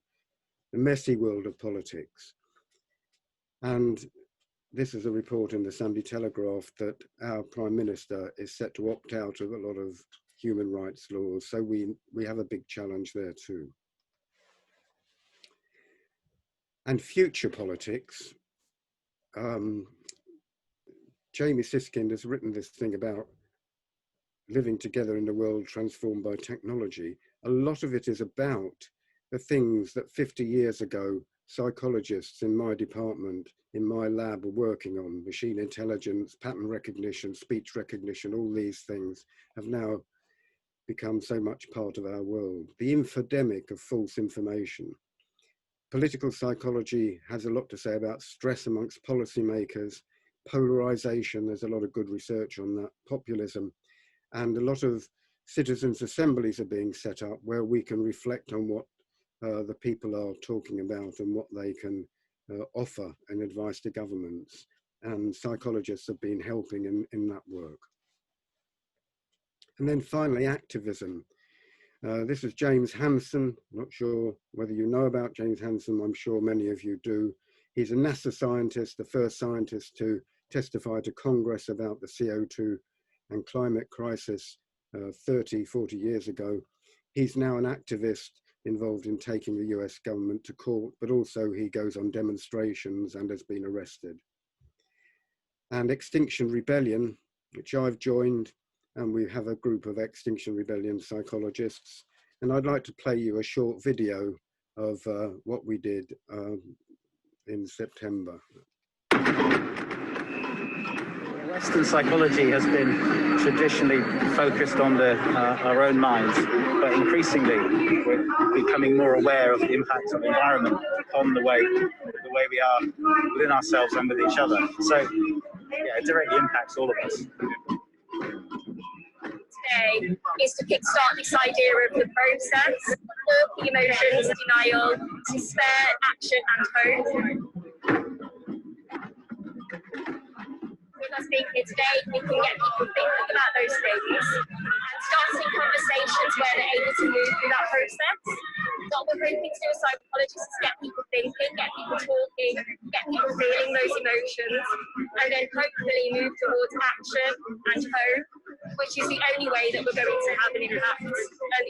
Speaker 2: the messy world of politics. And this is a report in the Sunday Telegraph that our Prime Minister is set to opt out of a lot of human rights laws. So we have a big challenge there too. And future politics, Jamie Siskind has written this thing about living together in a world transformed by technology. A lot of it is about the things that 50 years ago, psychologists in my department, in my lab, were working on. Machine intelligence, pattern recognition, speech recognition, all these things have now become so much part of our world. The infodemic of false information. Political psychology has a lot to say about stress amongst policymakers, polarization. There's a lot of good research on that, populism, and a lot of citizens' assemblies are being set up where we can reflect on what the people are talking about and what they can offer and advice to governments. And psychologists have been helping in that work. And then finally, activism. This is James Hansen. Not sure whether you know about James Hansen. I'm sure many of you do. He's a NASA scientist, the first scientist to testify to Congress about the CO2 and climate crisis 30, 40 years ago. He's now an activist involved in taking the US government to court, but also he goes on demonstrations and has been arrested. And Extinction Rebellion, which I've joined, and we have a group of Extinction Rebellion psychologists. And I'd like to play you a short video of what we did in September.
Speaker 5: Western psychology has been traditionally focused on our own minds, but increasingly we're becoming more aware of the impact of the environment on the way we are within ourselves and with each other. So, yeah, it directly impacts all of us.
Speaker 6: Today is to kickstart this idea of the process, all the emotions, denial, despair, action, and hope. With us being here today, we can get people thinking about those things and starting conversations where they're able to move through that process. What we're hoping to do as psychologists is get people thinking, get people talking, get people feeling those emotions, and then hopefully move towards action and hope, which is the only way that we're going to have an impact, and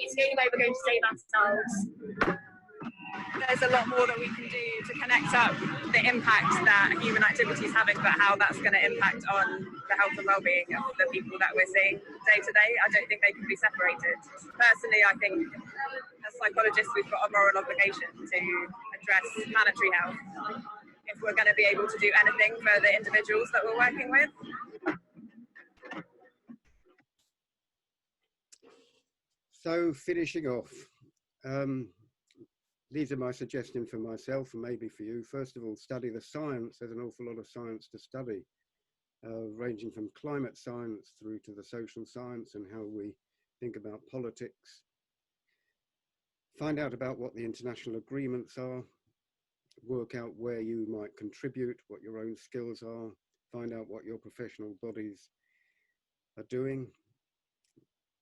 Speaker 6: it's the only way we're going to save ourselves.
Speaker 7: There's a lot more that we can do to connect up the impact that human activity is having, but how that's going to impact on the health and well-being of the people that we're seeing day to day. I don't think they can be separated. Personally, I think as psychologists, we've got a moral obligation to address planetary health if we're going to be able to do anything for the individuals that we're working with.
Speaker 2: So finishing off, these are my suggestions for myself and maybe for you. First of all, study the science. There's an awful lot of science to study, ranging from climate science through to the social science and how we think about politics. Find out about what the international agreements are, work out where you might contribute, what your own skills are, find out what your professional bodies are doing.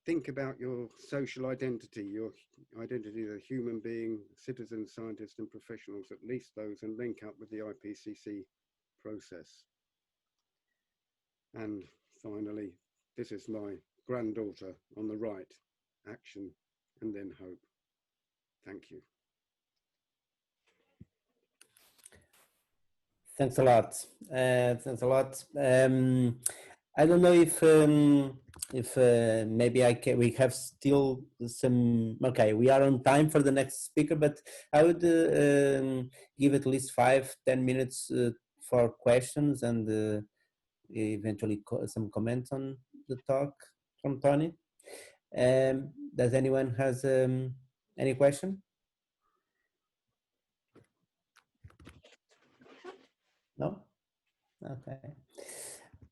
Speaker 2: Think about your social identity, your identity as a human being, citizen, scientist, and professionals, at least those, and link up with the Ipcc process. And finally, this is my granddaughter on the right, action and then hope. Thank you.
Speaker 1: Thanks a lot. Thanks a lot. I don't know if maybe we have still some. Okay, we are on time for the next speaker, but I would give at least 5-10 minutes for questions and eventually some comments on the talk from Tony. Does anyone has any question? No? Okay.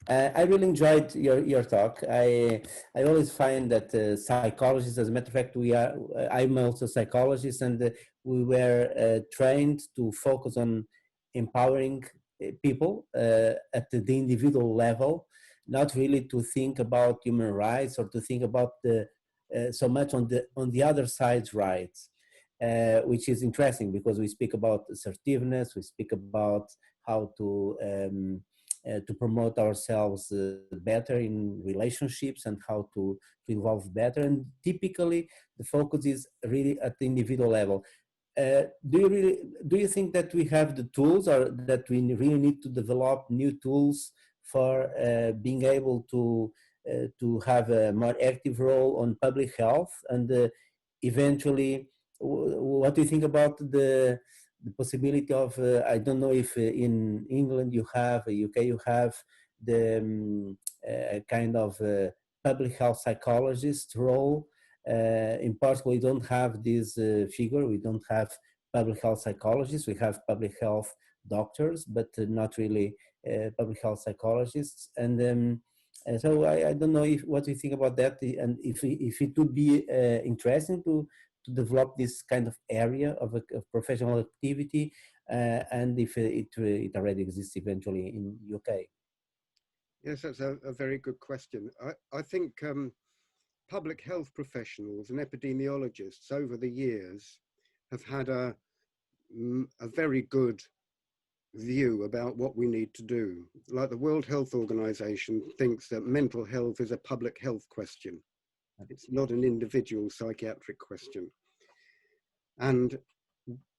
Speaker 1: I really enjoyed your talk. I always find that psychologists, as a matter of fact, I'm also a psychologist, and we were trained to focus on empowering people at the individual level, not really to think about human rights or to think about so much on the other side's rights, which is interesting because we speak about assertiveness, we speak about how to promote ourselves better in relationships and how to evolve better. And typically the focus is really at the individual level. Do you think that we have the tools, or that we really need to develop new tools for being able to have a more active role on public health? And eventually, what do you think about the possibility of, I don't know if in England you have, UK you have the kind of public health psychologist role. In Portugal we don't have this figure, we don't have public health psychologists, we have public health doctors, but not really public health psychologists. And so I don't know what you think about that, and if it would be interesting to develop this kind of area of professional activity, and if it already exists eventually in UK.
Speaker 2: Yes, that's a very good question. I think public health professionals and epidemiologists over the years have had a very good view about what we need to do. Like the World Health Organization thinks that mental health is a public health question. It's not an individual psychiatric question.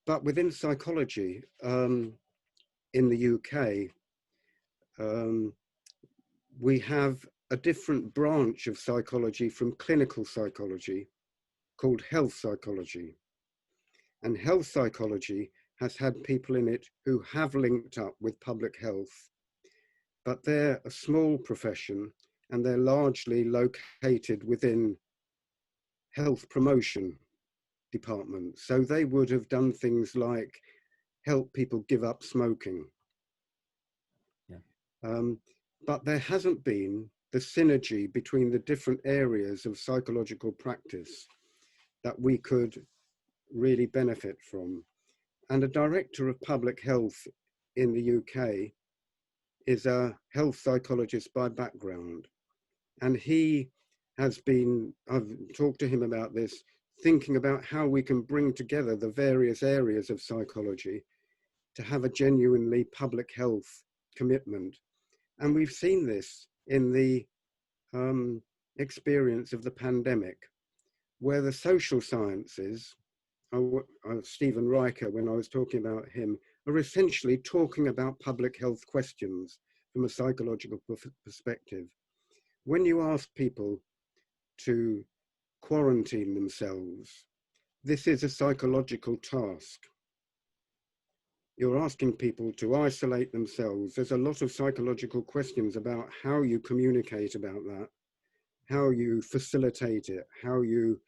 Speaker 2: But within psychology, in the UK, we have a different branch of psychology from clinical psychology called health psychology. And health psychology has had people in it who have linked up with public health, but they're a small profession and they're largely located within health promotion departments. So they would have done things like help people give up smoking. Yeah. But there hasn't been the synergy between the different areas of psychological practice that we could really benefit from. And a director of public health in the UK is a health psychologist by background. And he has been, I've talked to him about this, thinking about how we can bring together the various areas of psychology to have a genuinely public health commitment. And we've seen this in the experience of the pandemic, where the social sciences, Stephen Riker, when I was talking about him, are essentially talking about public health questions from a psychological perspective. When you ask people to quarantine themselves, this is a psychological task. You're asking people to isolate themselves. There's a lot of psychological questions about how you communicate about that, how you facilitate it, how you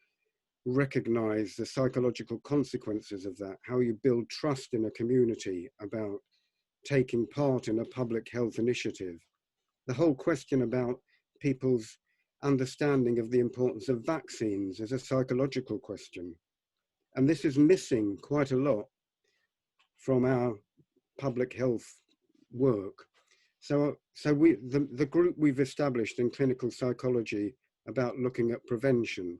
Speaker 2: recognize the psychological consequences of that, how you build trust in a community about taking part in a public health initiative. The whole question about people's understanding of the importance of vaccines is a psychological question. And this is missing quite a lot from our public health work. So the group we've established in clinical psychology about looking at prevention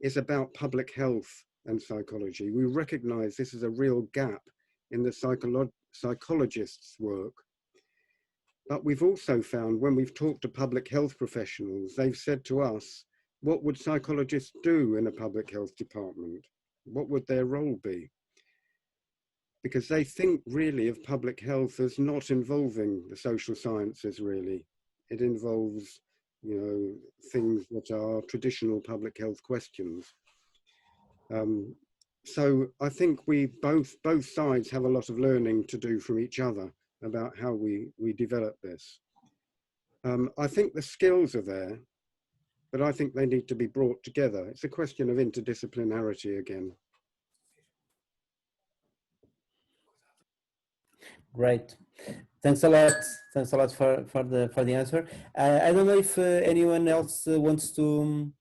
Speaker 2: is about public health and psychology. We recognize this is a real gap in the psychologists' work. But we've also found when we've talked to public health professionals, they've said to us, what would psychologists do in a public health department? What would their role be? Because they think really of public health as not involving the social sciences really. It involves, you know, things that are traditional public health questions. So I think we both sides have a lot of learning to do from each other about how we develop this. I think the skills are there, but I think they need to be brought together. It's a question of interdisciplinarity again.
Speaker 1: Great. Thanks a lot. Thanks a lot for the answer. I don't know if anyone else wants to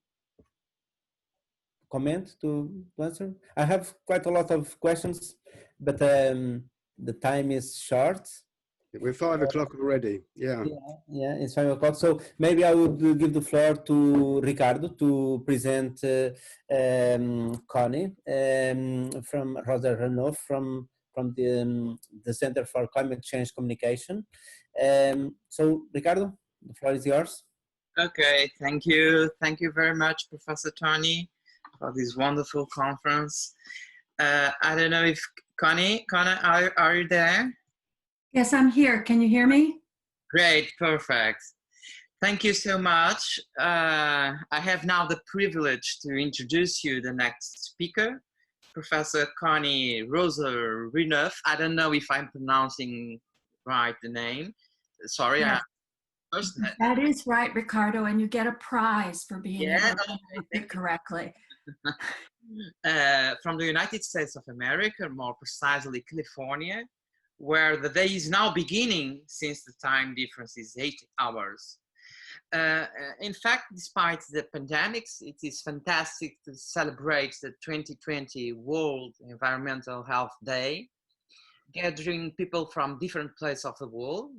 Speaker 1: comment, to answer. I have quite a lot of questions, but the time is short.
Speaker 2: We're 5 o'clock already. Yeah,
Speaker 1: it's 5 o'clock. So maybe I would give the floor to Ricardo to present Connie from Roser-Renouf from the Center for Climate Change Communication. So Ricardo, the floor is yours.
Speaker 8: Okay, thank you. Thank you very much, Professor Tony, for this wonderful conference. I don't know if Connie, are you there?
Speaker 9: Yes, I'm here. Can you hear me?
Speaker 8: Great, perfect. Thank you so much. I have now the privilege to introduce you the next speaker, Professor Connie Roser-Renouf. I don't know if I'm pronouncing right the name. Sorry.
Speaker 9: Yes. That is right, Ricardo, and you get a prize for being able to pronounce it correctly.
Speaker 8: From the United States of America, more precisely California, where the day is now beginning since the time difference is 8 hours. In fact, despite the pandemics, it is fantastic to celebrate the 2020 World Environmental Health Day, gathering people from different places of the world.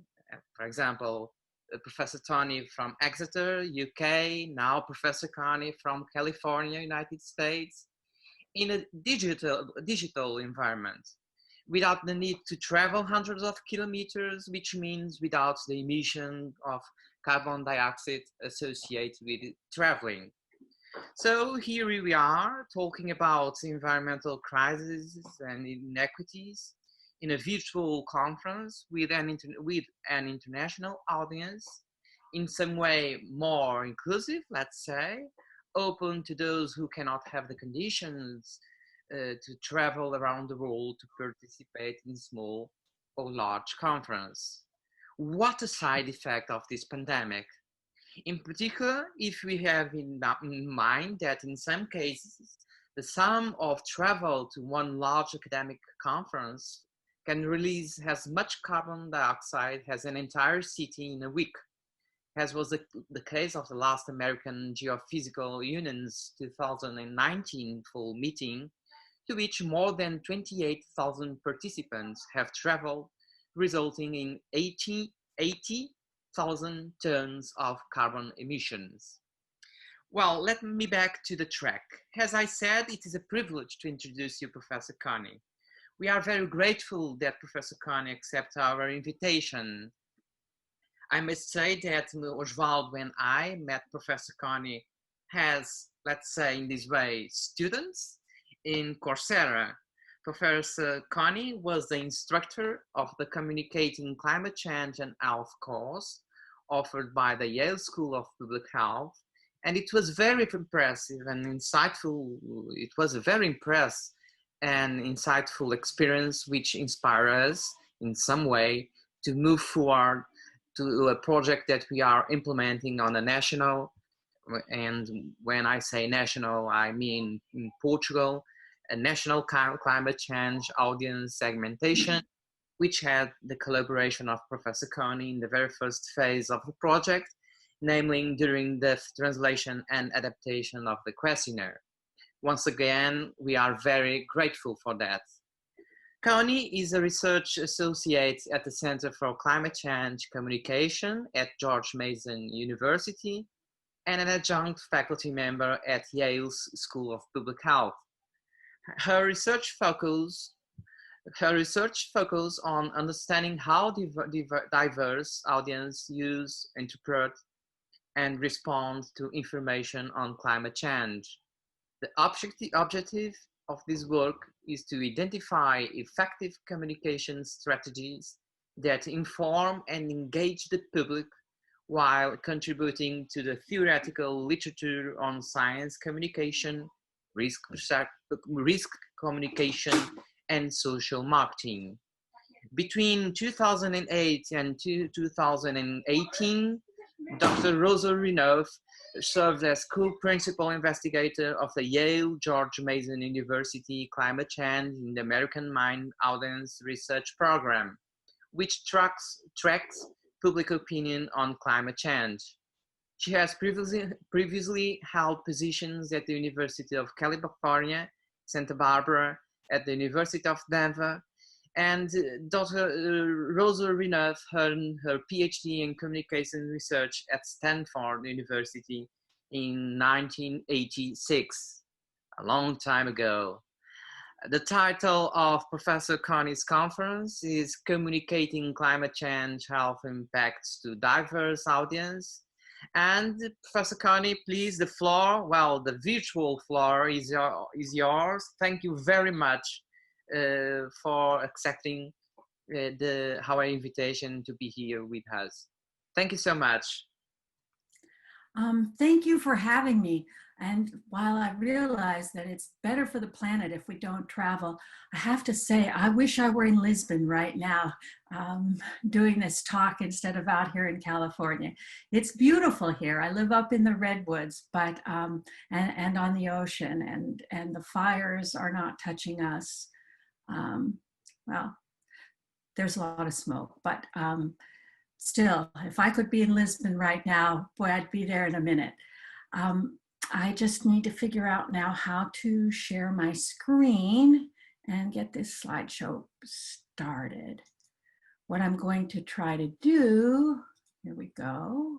Speaker 8: For example, Professor Tony from Exeter, UK, now Professor Connie from California, United States, in a digital environment, without the need to travel hundreds of kilometers, which means without the emission of carbon dioxide associated with traveling. So here we are talking about environmental crises and inequities in a virtual conference with an international audience, in some way more inclusive, let's say, open to those who cannot have the conditions to travel around the world to participate in small or large conference. What a side effect of this pandemic. In particular, if we have in mind that in some cases, the sum of travel to one large academic conference can release as much carbon dioxide as an entire city in a week, as was the case of the last American Geophysical Union's 2019 full meeting, to which more than 28,000 participants have traveled, resulting in 80,000 tons of carbon emissions. Well, let me back to the track. As I said, it is a privilege to introduce you Professor Connie. We are very grateful that Professor Connie accepted our invitation. I must say that Oswald, when I met Professor Connie, has, let's say in this way, students in Coursera. Professor Connie was the instructor of the Communicating Climate Change and Health course offered by the Yale School of Public Health. And it was very impressive and insightful. It was a very impressive and insightful experience which inspired us in some way to move forward to a project that we are implementing on a national, and when I say national, I mean in Portugal, a national climate change audience segmentation, which had the collaboration of Professor Connie in the very first phase of the project, namely during the translation and adaptation of the questionnaire. Once again, we are very grateful for that. Connie is a research associate at the Center for Climate Change Communication at George Mason University and an adjunct faculty member at Yale's School of Public Health. Her research focus on understanding how diverse audiences use, interpret, and respond to information on climate change. The objective of this work is to identify effective communication strategies that inform and engage the public while contributing to the theoretical literature on science communication, risk communication, and social marketing. Between 2008 and 2018, Dr. Roser-Renouf served as co-principal investigator of the Yale George Mason University Climate Change in the American Mind Audience Research Program, which tracks public opinion on climate change. She has previously held positions at the University of California, Santa Barbara, at the University of Denver, and Dr. Roser-Renouf earned her PhD in communication research at Stanford University in 1986, a long time ago. The title of Professor Connie's conference is Communicating Climate Change Health Impacts to Diverse Audience. And Professor Connie, please, the floor, well, the virtual floor is yours. Thank you very much for accepting our invitation to be here with us. Thank you so much.
Speaker 9: Thank you for having me. And while I realize that it's better for the planet if we don't travel, I have to say, I wish I were in Lisbon right now doing this talk instead of out here in California. It's beautiful here. I live up in the redwoods, but and on the ocean, and the fires are not touching us. Well, there's a lot of smoke, but still, if I could be in Lisbon right now, boy, I'd be there in a minute. I just need to figure out now how to share my screen and get this slideshow started. What I'm going to try to do, here we go.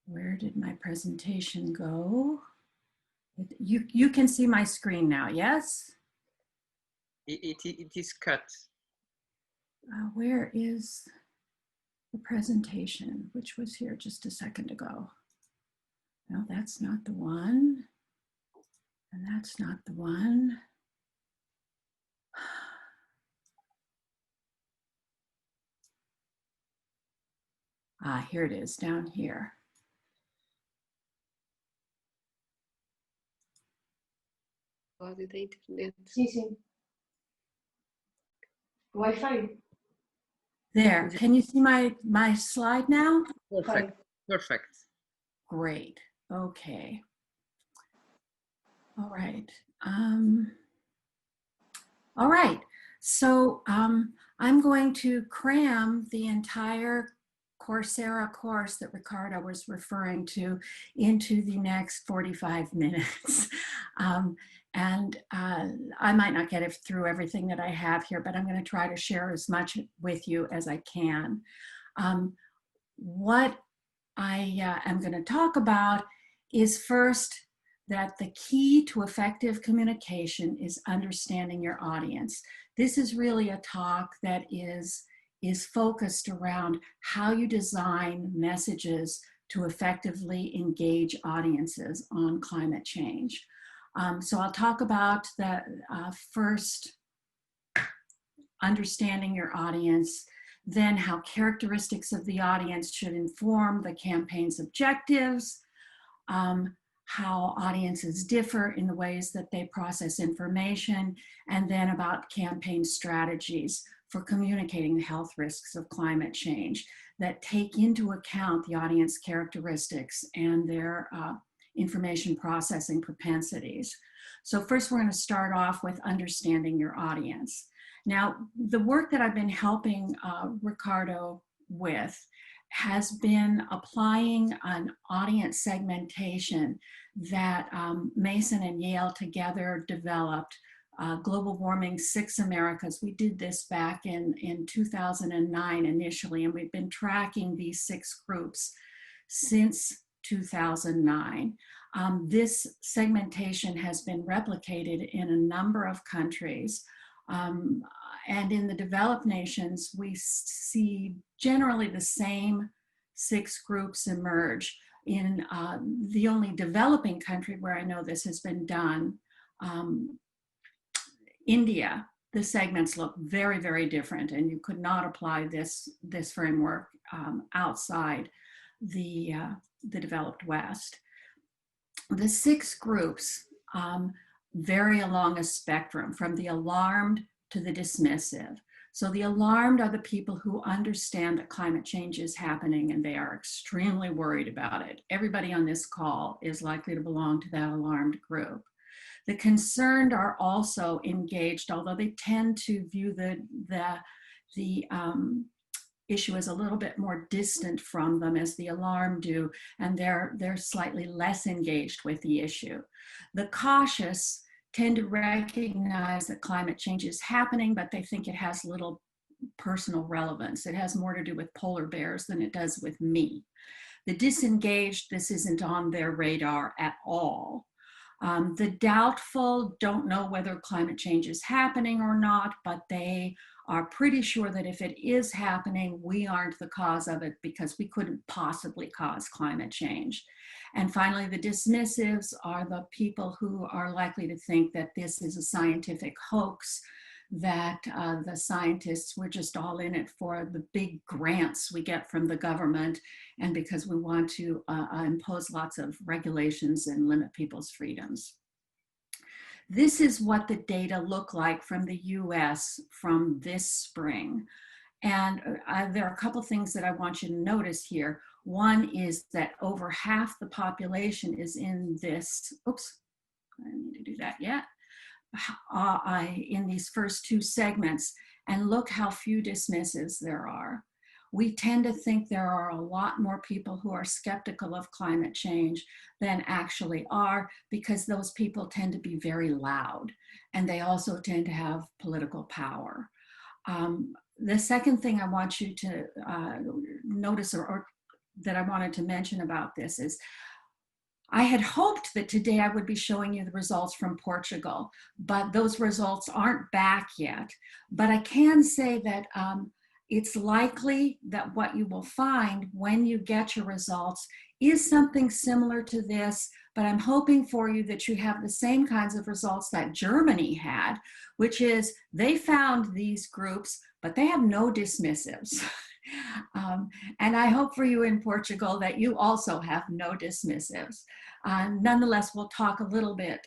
Speaker 9: Where did my presentation go? You can see my screen now, yes?
Speaker 8: It is cut.
Speaker 9: Where is the presentation, which was here just a second ago? No, that's not the one. And that's not the one. Here it is, down here.
Speaker 10: Sí, sí. Wi-Fi.
Speaker 9: There, can you see my slide now?
Speaker 8: Perfect, perfect.
Speaker 9: Great, okay. All right. All right, so I'm going to cram the entire Coursera course that Ricardo was referring to into the next 45 minutes. And I might not get it through everything that I have here, but I'm going to try to share as much with you as I can. What I am going to talk about is first that the key to effective communication is understanding your audience. This is really a talk that is focused around how you design messages to effectively engage audiences on climate change. So I'll talk about the first, understanding your audience, then how characteristics of the audience should inform the campaign's objectives, how audiences differ in the ways that they process information, and then about campaign strategies for communicating the health risks of climate change that take into account the audience characteristics and their information processing propensities. So first we're going to start off with understanding your audience. Now, the work that I've been helping Ricardo with has been applying an audience segmentation that Mason and Yale together developed, Global Warming 6 Americas. We did this back in 2009 initially, and we've been tracking these 6 groups since 2009. This segmentation has been replicated in a number of countries. And in the developed nations, we see generally the same 6 groups emerge. In the only developing country where I know this has been done, India, the segments look very, very different, and you could not apply this framework outside the developed West. The 6 groups vary along a spectrum from the alarmed to the dismissive. So the alarmed are the people who understand that climate change is happening and they are extremely worried about it. Everybody on this call is likely to belong to that alarmed group. The concerned are also engaged, although they tend to view the issue as a little bit more distant from them as the alarmed do, and they're slightly less engaged with the issue. The cautious tend to recognize that climate change is happening, but they think it has little personal relevance. It has more to do with polar bears than it does with me. The disengaged, this isn't on their radar at all. The doubtful don't know whether climate change is happening or not, but they are pretty sure that if it is happening, we aren't the cause of it because we couldn't possibly cause climate change. And finally, the dismissives are the people who are likely to think that this is a scientific hoax, that the scientists were just all in it for the big grants we get from the government and because we want to impose lots of regulations and limit people's freedoms. This is what the data look like from the US from this spring. And there are a couple things that I want you to notice here. One is that over half the population is in this, oops, I need to do that yet, in these first two segments, and look how few dismissives there are. We tend to think there are a lot more people who are skeptical of climate change than actually are, because those people tend to be very loud, and they also tend to have political power. The second thing I want you to notice, or that I wanted to mention about this, is I had hoped that today I would be showing you the results from Portugal, but those results aren't back yet. But I can say that it's likely that what you will find when you get your results is something similar to this, but I'm hoping for you that you have the same kinds of results that Germany had, which is they found these groups, but they have no dismissives. And I hope for you in Portugal that you also have no dismissives. Nonetheless, we'll talk a little bit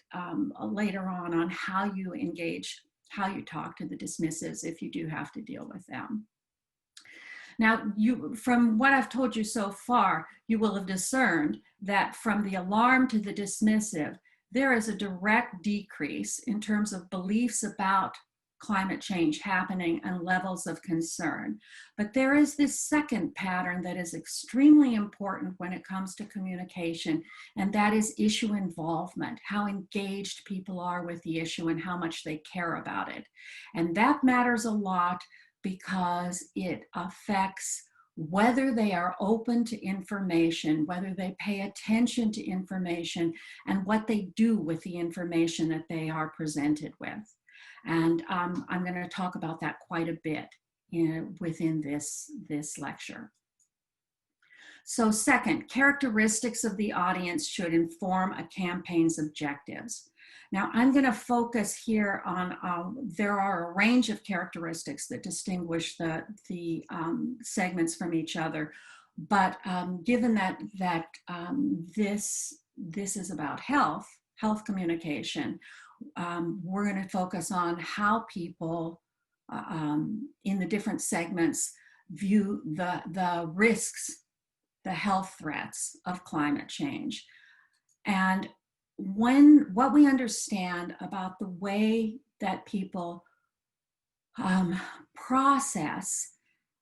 Speaker 9: later on how you engage, how you talk to the dismissives if you do have to deal with them. Now, from what I've told you so far, you will have discerned that from the alarm to the dismissive, there is a direct decrease in terms of beliefs about climate change happening and levels of concern. But there is this second pattern that is extremely important when it comes to communication, and that is issue involvement, how engaged people are with the issue and how much they care about it. And that matters a lot because it affects whether they are open to information, whether they pay attention to information, and what they do with the information that they are presented with. And I'm going to talk about that quite a bit within this lecture. So second, characteristics of the audience should inform a campaign's objectives. Now, I'm going to focus here on, there are a range of characteristics that distinguish the segments from each other, but given that this is about health communication, we're going to focus on how people in the different segments view the risks, the health threats of climate change. And what we understand about the way that people process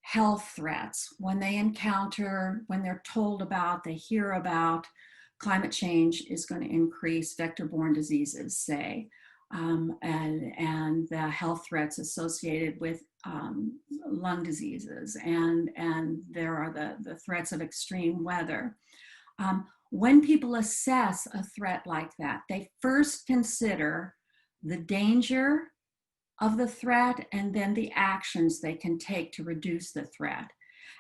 Speaker 9: health threats when they encounter, when they're told about, they hear about climate change is going to increase vector-borne diseases, say, and the health threats associated with lung diseases, and there are the threats of extreme weather. When people assess a threat like that, they first consider the danger of the threat and then the actions they can take to reduce the threat.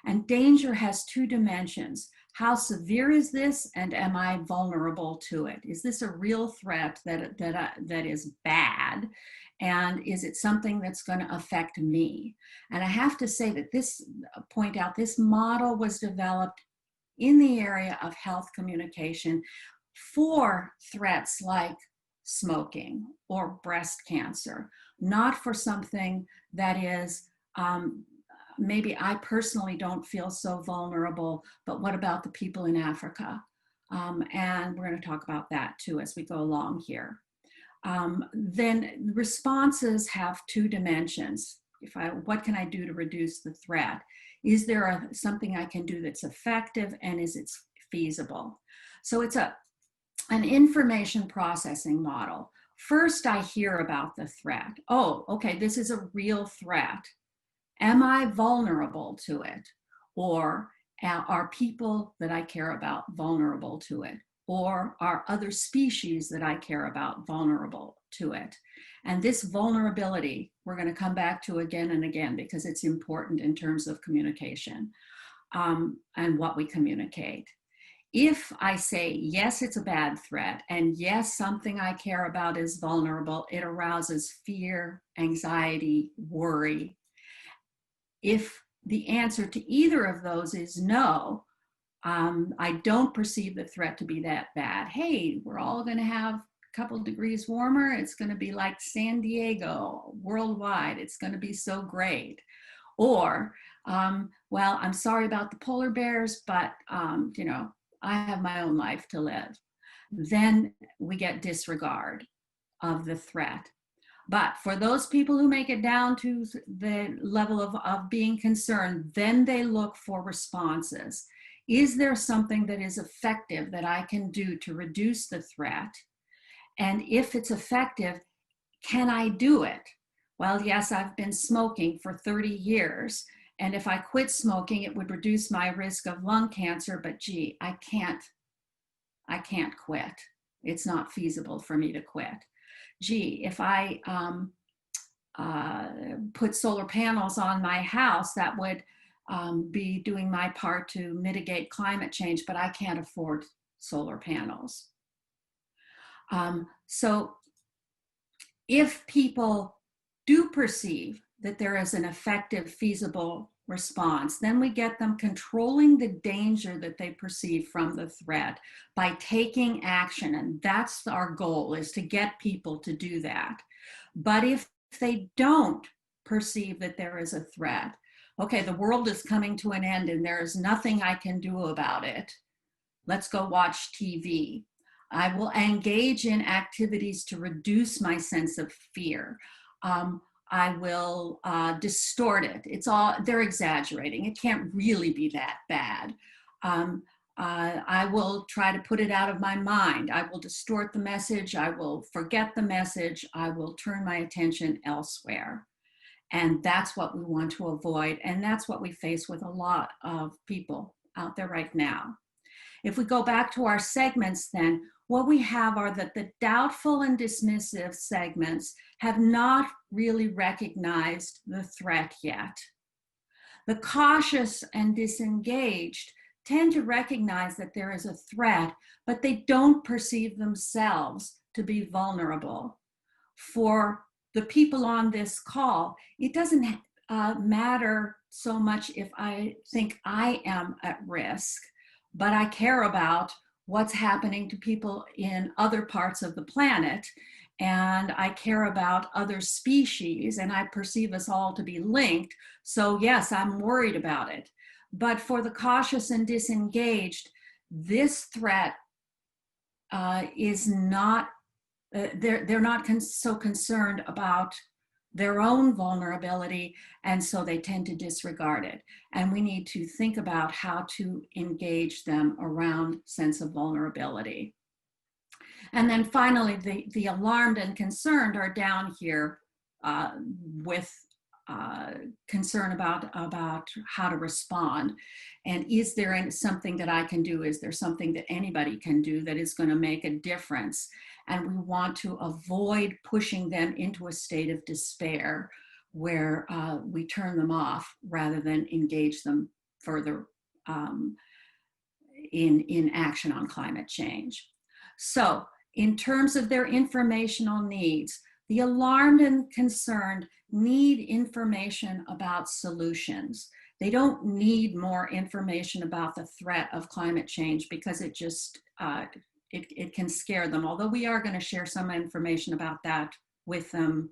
Speaker 9: And danger has two dimensions. How severe is this, and am I vulnerable to it? Is this a real threat that is bad, and is it something that's going to affect me? And I have to say that this model was developed in the area of health communication for threats like smoking or breast cancer, not for something that is maybe I personally don't feel so vulnerable, but what about the people in Africa? And we're going to talk about that too as we go along here. Then responses have two dimensions. What can I do to reduce the threat? Is there something I can do that's effective, and is it feasible? So it's an information processing model. First, I hear about the threat. Oh, okay, this is a real threat. Am I vulnerable to it? Or are people that I care about vulnerable to it? Or are other species that I care about vulnerable to it? And this vulnerability, we're going to come back to again and again because it's important in terms of communication and what we communicate. If I say, yes, it's a bad threat, and yes, something I care about is vulnerable, it arouses fear, anxiety, worry. If the answer to either of those is no, I don't perceive the threat to be that bad. Hey, we're all going to have a couple degrees warmer. It's going to be like San Diego worldwide. It's going to be so great. Or Well, I'm sorry about the polar bears, but you know, I have my own life to live. Then we get disregard of the threat. But for those people who make it down to the level of being concerned, then they look for responses. Is there something that is effective that I can do to reduce the threat? And if it's effective, can I do it? Well, yes, I've been smoking for 30 years. And if I quit smoking, it would reduce my risk of lung cancer, but gee, I can't quit. It's not feasible for me to quit. Gee, if I put solar panels on my house, that would be doing my part to mitigate climate change, but I can't afford solar panels. So if people do perceive that there is an effective, feasible response, then we get them controlling the danger that they perceive from the threat by taking action. And that's our goal, is to get people to do that. But if they don't perceive that there is a threat, okay, the world is coming to an end and there is nothing I can do about it. Let's go watch TV. I will engage in activities to reduce my sense of fear. I will distort it. They're exaggerating. It can't really be that bad. I will try to put it out of my mind. I will distort the message. I will forget the message. I will turn my attention elsewhere. And that's what we want to avoid. And that's what we face with a lot of people out there right now. If we go back to our segments then, what we have are that the doubtful and dismissive segments have not really recognized the threat yet. The cautious and disengaged tend to recognize that there is a threat, but they don't perceive themselves to be vulnerable. For the people on this call, it doesn't matter so much if I think I am at risk, but I care about what's happening to people in other parts of the planet, and I care about other species, and I perceive us all to be linked. So yes, I'm worried about it. But for the cautious and disengaged, this threat is not, they're not so concerned about their own vulnerability, and so they tend to disregard it. And we need to think about how to engage them around sense of vulnerability. And then finally, the alarmed and concerned are down here with concern about how to respond. And is there something that I can do? Is there something that anybody can do that is going to make a difference? And we want to avoid pushing them into a state of despair where we turn them off rather than engage them further in action on climate change. So in terms of their informational needs, the alarmed and concerned need information about solutions. They don't need more information about the threat of climate change because it just, it can scare them. Although we are going to share some information about that with them,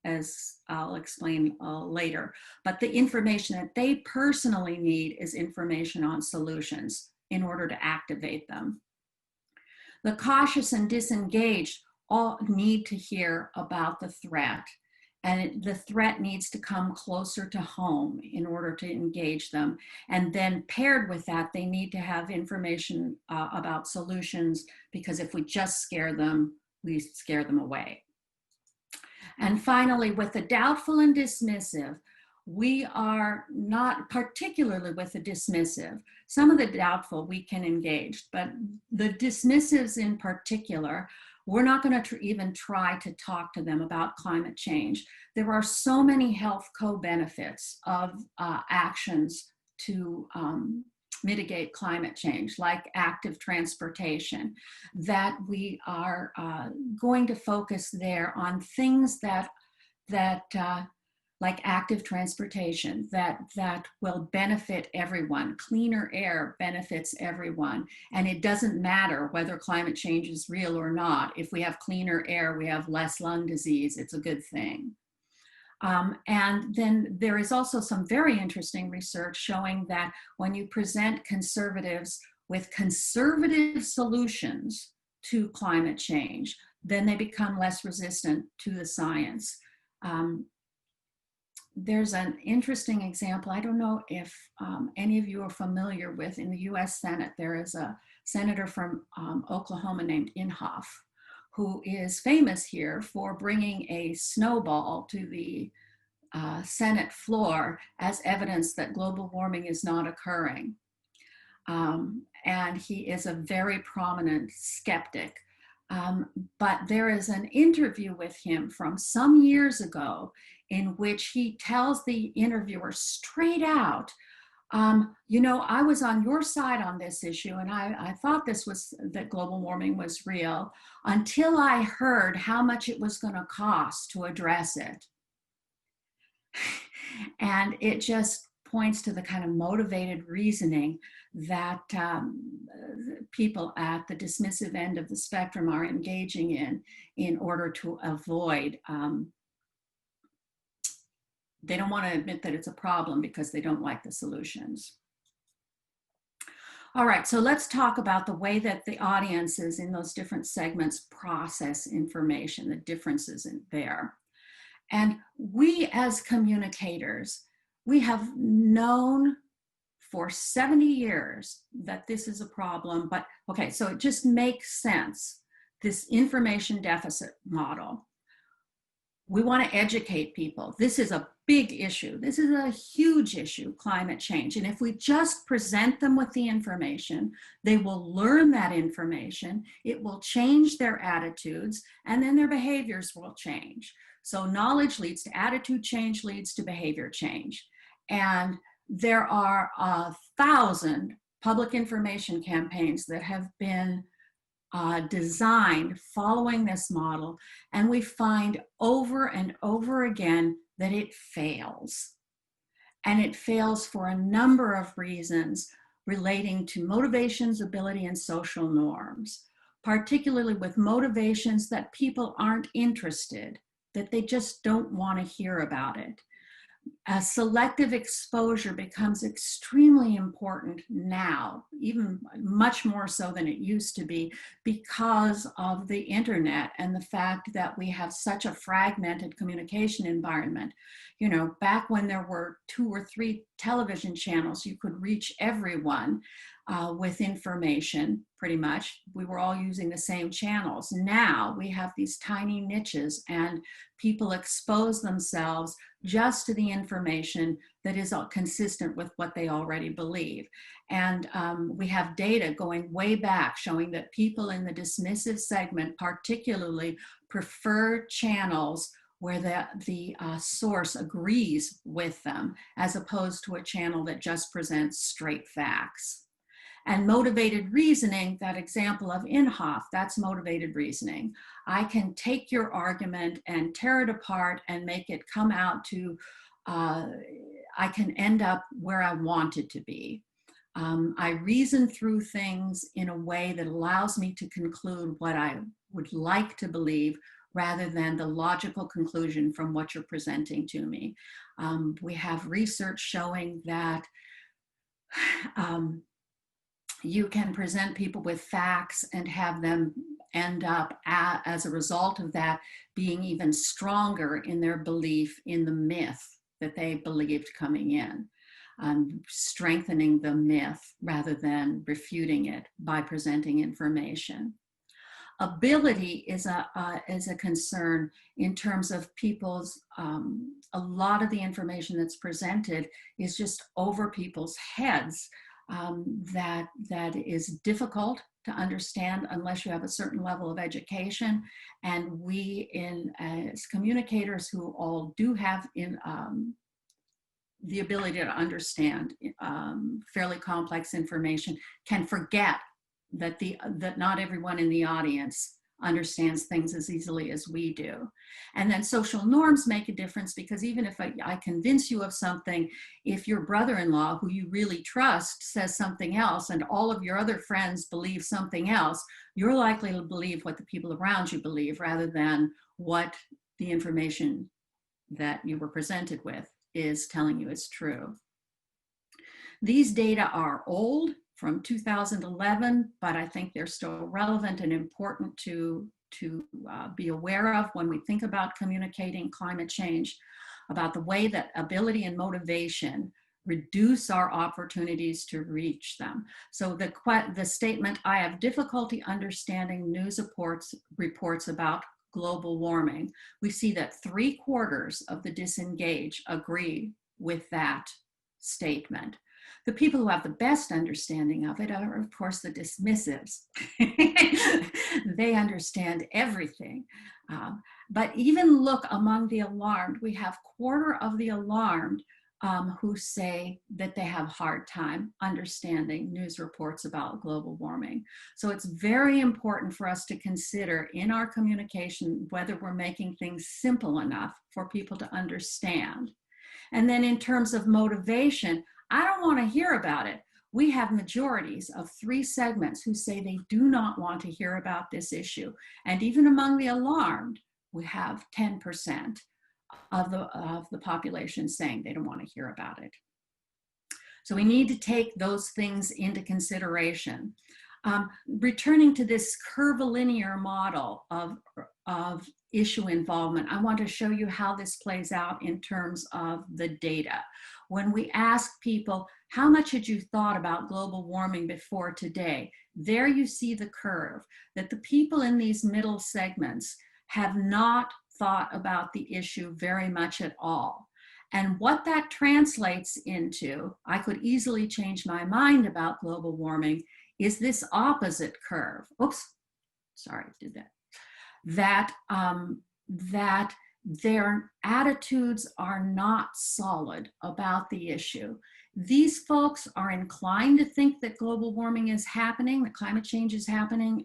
Speaker 9: as I'll explain later. But the information that they personally need is information on solutions in order to activate them. The cautious and disengaged all need to hear about the threat, and the threat needs to come closer to home in order to engage them. And then paired with that, they need to have information about solutions, because if we just scare them, we scare them away. And finally, with the doubtful and dismissive, we are not, particularly with the dismissive, some of the doubtful we can engage, but the dismissives in particular, we're not going to even try to talk to them about climate change. There are so many health co-benefits of actions to mitigate climate change, like active transportation, that we are going to focus there on things that like active transportation, that will benefit everyone. Cleaner air benefits everyone. And it doesn't matter whether climate change is real or not. If we have cleaner air, we have less lung disease. It's a good thing. And then there is also some very interesting research showing that when you present conservatives with conservative solutions to climate change, then they become less resistant to the science. There's an interesting example. I don't know if any of you are familiar with, in the US Senate, there is a senator from Oklahoma named Inhofe, who is famous here for bringing a snowball to the Senate floor as evidence that global warming is not occurring. And he is a very prominent skeptic. But there is an interview with him from some years ago in which he tells the interviewer straight out, you know, I was on your side on this issue, and I thought that global warming was real until I heard how much it was going to cost to address it. And it just points to the kind of motivated reasoning that people at the dismissive end of the spectrum are engaging in order to avoid, they don't want to admit that it's a problem because they don't like the solutions. All right, so let's talk about the way that the audiences in those different segments process information, the differences in there. And we as communicators, we have known for 70 years that this is a problem, but okay, so it just makes sense, this information deficit model. We want to educate people. This is a big issue. This is a huge issue, climate change. And if we just present them with the information, they will learn that information, it will change their attitudes, and then their behaviors will change. So knowledge leads to attitude change, leads to behavior change. And there are 1,000 public information campaigns that have been designed following this model, and we find over and over again that it fails. And it fails for a number of reasons relating to motivations, ability, and social norms, particularly with motivations that people aren't interested, that they just don't want to hear about it. Selective exposure becomes extremely important now, even much more so than it used to be, because of the internet and the fact that we have such a fragmented communication environment. You know, back when there were 2 or 3 television channels, you could reach everyone with information, pretty much. We were all using the same channels. Now we have these tiny niches, and people expose themselves just to the information that is consistent with what they already believe. And we have data going way back showing that people in the dismissive segment particularly prefer channels where the source agrees with them, as opposed to a channel that just presents straight facts. And motivated reasoning, that example of Inhofe, that's motivated reasoning. I can take your argument and tear it apart and make it come out to, I can end up where I want it to be. I reason through things in a way that allows me to conclude what I would like to believe, rather than the logical conclusion from what you're presenting to me. We have research showing that you can present people with facts and have them end up, as a result of that, being even stronger in their belief in the myth that they believed coming in, strengthening the myth rather than refuting it by presenting information. Ability is a concern in terms of people's, a lot of the information that's presented is just over people's heads. That is difficult to understand unless you have a certain level of education. And we, as communicators who all do have the ability to understand fairly complex information, can forget that not everyone in the audience understands things as easily as we do. And then social norms make a difference, because even if I convince you of something, if your brother-in-law, who you really trust, says something else and all of your other friends believe something else, you're likely to believe what the people around you believe rather than what the information that you were presented with is telling you is true. These data are old, from 2011, but I think they're still relevant and important to be aware of when we think about communicating climate change, about the way that ability and motivation reduce our opportunities to reach them. So the statement, I have difficulty understanding news reports about global warming, we see that 3/4 of the disengaged agree with that statement. The people who have the best understanding of it are, of course, the dismissives. They understand everything. But even look among the alarmed, we have 1/4 of the alarmed who say that they have a hard time understanding news reports about global warming. So it's very important for us to consider in our communication whether we're making things simple enough for people to understand. And then in terms of motivation, I don't want to hear about it. We have majorities of 3 segments who say they do not want to hear about this issue. And even among the alarmed, we have 10% of the population saying they don't want to hear about it. So we need to take those things into consideration. Returning to this curvilinear model of issue involvement, I want to show you how this plays out in terms of the data. When we ask people, how much had you thought about global warming before today? There you see the curve, that the people in these middle segments have not thought about the issue very much at all. And what that translates into, I could easily change my mind about global warming, is this opposite curve. Oops, sorry, did that. That their attitudes are not solid about the issue. These folks are inclined to think that global warming is happening, that climate change is happening,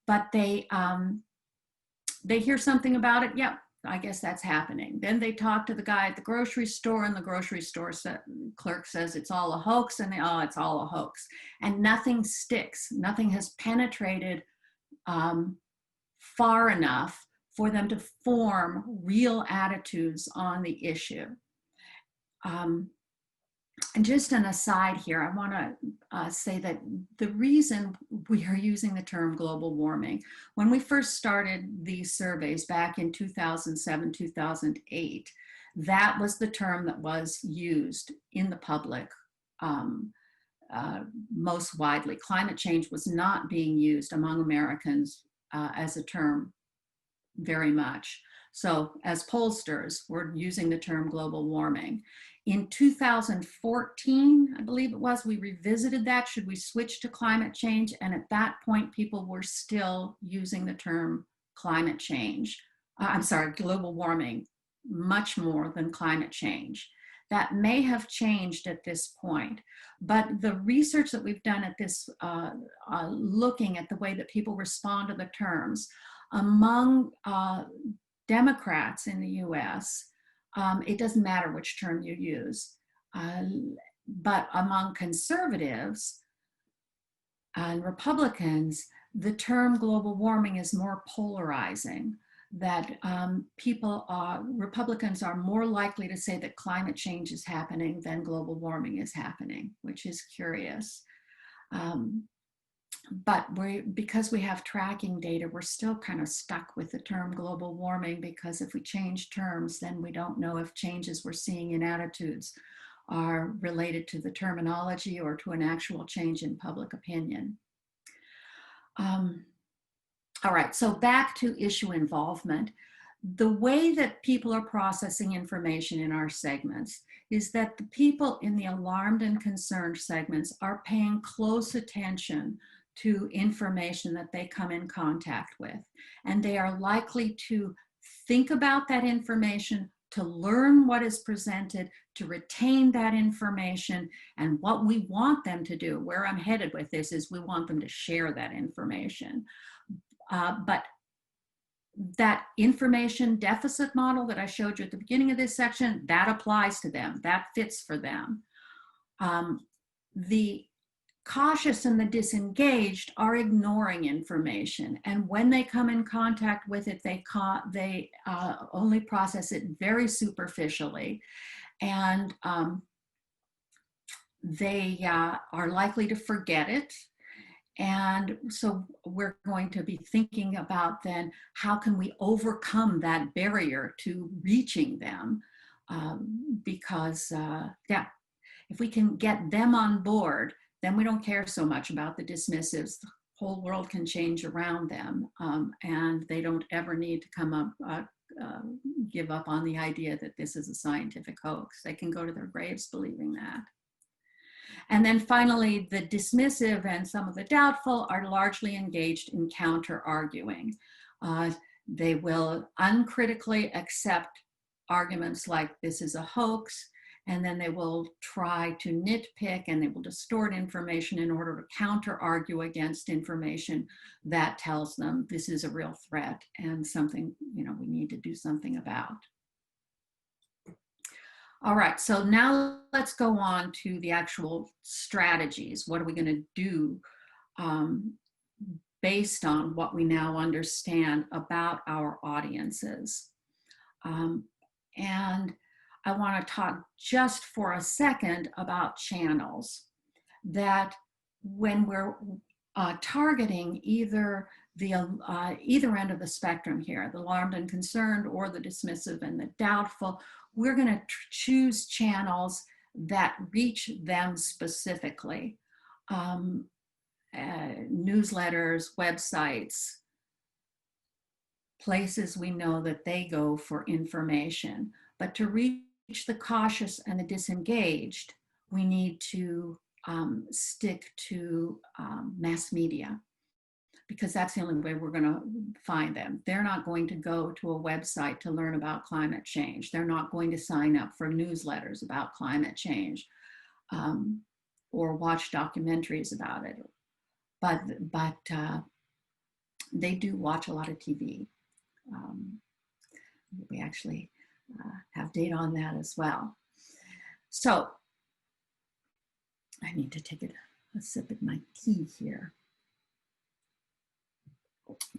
Speaker 9: but they hear something about it, yep, I guess that's happening. Then they talk to the guy at the grocery store, and the grocery store clerk says it's all a hoax, and it's all a hoax. And nothing sticks. Nothing has penetrated far enough for them to form real attitudes on the issue. And just an aside here, I want to say that the reason we are using the term global warming, when we first started these surveys back in 2007, 2008, that was the term that was used in the public most widely. Climate change was not being used among Americans as a term very much. So as pollsters, we're using the term global warming. In 2014, I believe it was, we revisited that. Should we switch to climate change? And at that point, people were still using the term climate change. Global warming, much more than climate change. That may have changed at this point, but the research that we've done at this, looking at the way that people respond to the terms, among Democrats in the US, it doesn't matter which term you use, but among conservatives and Republicans, the term global warming is more polarizing, that Republicans are more likely to say that climate change is happening than global warming is happening, which is curious. But because we have tracking data, we're still kind of stuck with the term global warming, because if we change terms, then we don't know if changes we're seeing in attitudes are related to the terminology or to an actual change in public opinion. All right, so back to issue involvement. The way that people are processing information in our segments is that the people in the alarmed and concerned segments are paying close attention to information that they come in contact with. And they are likely to think about that information, to learn what is presented, to retain that information. And what we want them to do, where I'm headed with this, is we want them to share that information. But that information deficit model that I showed you at the beginning of this section, that applies to them, that fits for them. The cautious and the disengaged are ignoring information, and when they come in contact with it, they only process it very superficially, and they are likely to forget it. And so we're going to be thinking about then, how can we overcome that barrier to reaching them? Because yeah, if we can get them on board, then we don't care so much about the dismissives. The whole world can change around them, and they don't ever need to come up, give up on the idea that this is a scientific hoax. They can go to their graves believing that. And then finally, the dismissive and some of the doubtful are largely engaged in counter-arguing. They will uncritically accept arguments like this is a hoax, and then they will try to nitpick, and they will distort information in order to counter-argue against information that tells them this is a real threat and something, you know, we need to do something about. All right, so now let's go on to the actual strategies. What are we going to do based on what we now understand about our audiences? And I want to talk just for a second about channels. That when we're targeting either the either end of the spectrum here, the alarmed and concerned or the dismissive and the doubtful, we're going to choose channels that reach them specifically. Newsletters, websites, places we know that they go for information. But to reach the cautious and the disengaged, we need to stick to mass media, because that's the only way we're going to find them. They're not going to go to a website to learn about climate change. They're not going to sign up for newsletters about climate change or watch documentaries about it. But they do watch a lot of TV. We actually have data on that as well. So I need to take a sip of my tea here.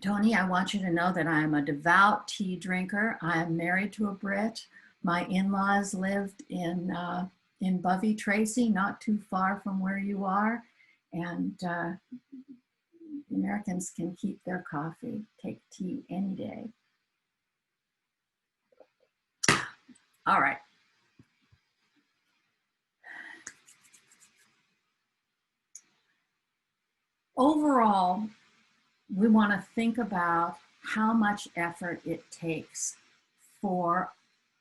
Speaker 9: Tony, I want you to know that I'm a devout tea drinker. I am married to a Brit. My in-laws lived in Bovey Tracy, not too far from where you are. And Americans can keep their coffee, take tea any day. All right. Overall, we want to think about how much effort it takes for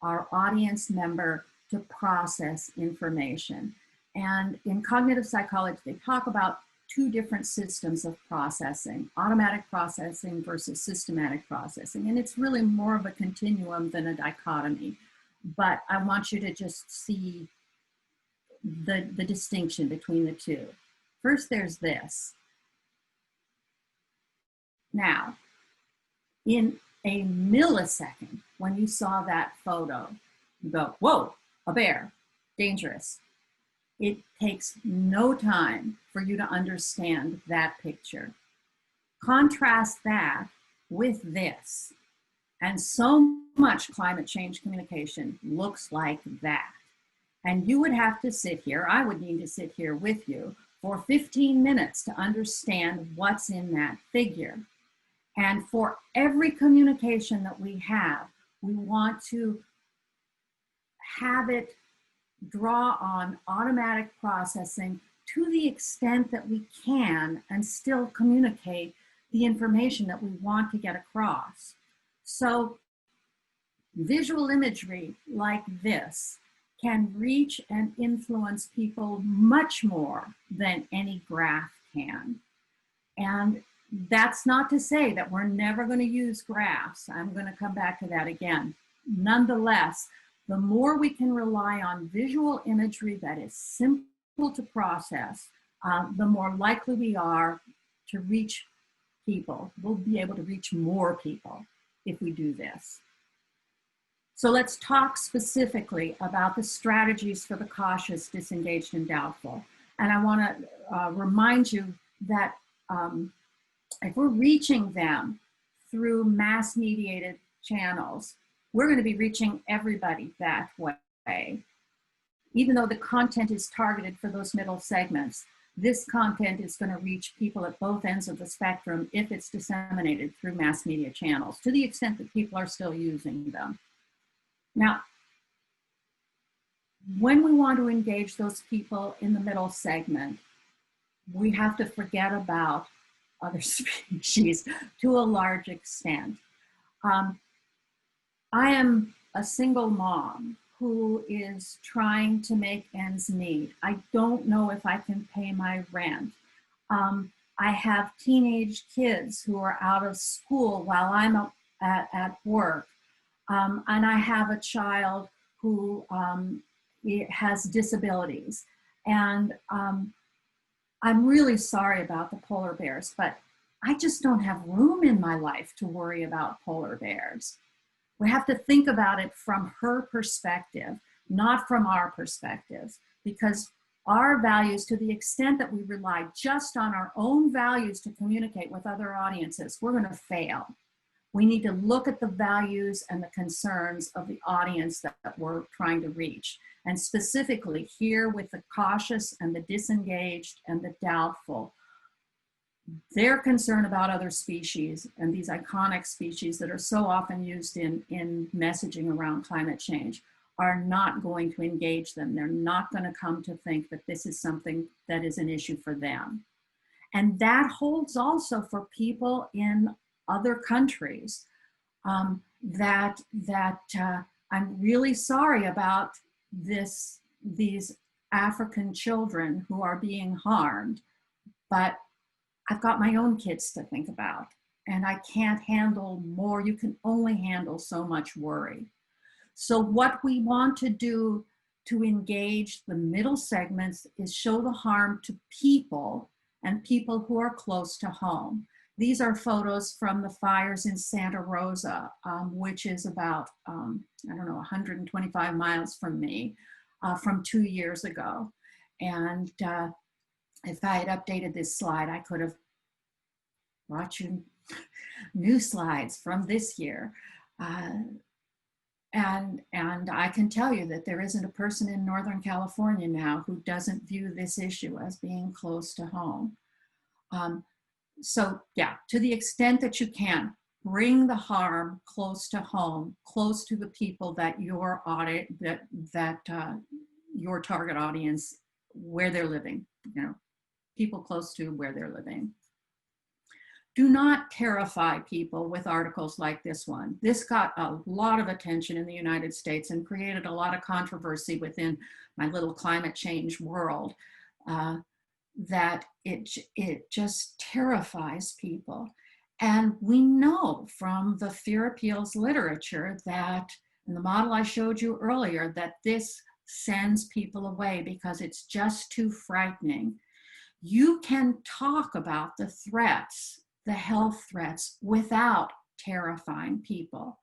Speaker 9: our audience member to process information. And in cognitive psychology, they talk about two different systems of processing, automatic processing versus systematic processing. And it's really more of a continuum than a dichotomy. But I want you to just see the distinction between the two. First, there's this. Now, in a millisecond, when you saw that photo, you go, whoa, a bear, dangerous. It takes no time for you to understand that picture. Contrast that with this, and so much climate change communication looks like that. And you would have to sit here, I would need to sit here with you for 15 minutes to understand what's in that figure. And for every communication that we have, we want to have it draw on automatic processing to the extent that we can and still communicate the information that we want to get across. So visual imagery like this can reach and influence people much more than any graph can. And that's not to say that we're never going to use graphs. I'm going to come back to that again. Nonetheless, the more we can rely on visual imagery that is simple to process, the more likely we are to reach people. We'll be able to reach more people if we do this. So let's talk specifically about the strategies for the cautious, disengaged, and doubtful. And I want to remind you that if we're reaching them through mass mediated channels, we're going to be reaching everybody that way. Even though the content is targeted for those middle segments, this content is going to reach people at both ends of the spectrum if it's disseminated through mass media channels, to the extent that people are still using them. Now, when we want to engage those people in the middle segment, we have to forget about other species to a large extent. I am a single mom who is trying to make ends meet. I don't know if I can pay my rent. I have teenage kids who are out of school while I'm at work. And I have a child who has disabilities. And I'm really sorry about the polar bears, but I just don't have room in my life to worry about polar bears. We have to think about it from her perspective, not from our perspective, because our values, to the extent that we rely just on our own values to communicate with other audiences, we're going to fail. We need to look at the values and the concerns of the audience that we're trying to reach. And specifically here with the cautious and the disengaged and the doubtful, their concern about other species and these iconic species that are so often used in messaging around climate change are not going to engage them. They're not going to come to think that this is something that is an issue for them. And that holds also for people in other countries I'm really sorry about these African children who are being harmed, but I've got my own kids to think about, and I can't handle more. You can only handle so much worry. So what we want to do to engage the middle segments is show the harm to people and people who are close to home. These are photos from the fires in Santa Rosa, which is about, 125 miles from me, from 2 years ago. And if I had updated this slide, I could have brought you new slides from this year. And I can tell you that there isn't a person in Northern California now who doesn't view this issue as being close to home. So yeah, to the extent that you can, bring the harm close to home, close to the people that your your target audience, where they're living, people close to where they're living. Do not terrify people with articles like this one. This got a lot of attention in the United States and created a lot of controversy within my little climate change world, that it just terrifies people. And we know from the fear appeals literature that, in the model I showed you earlier, that this sends people away because it's just too frightening. You can talk about the threats, the health threats, without terrifying people.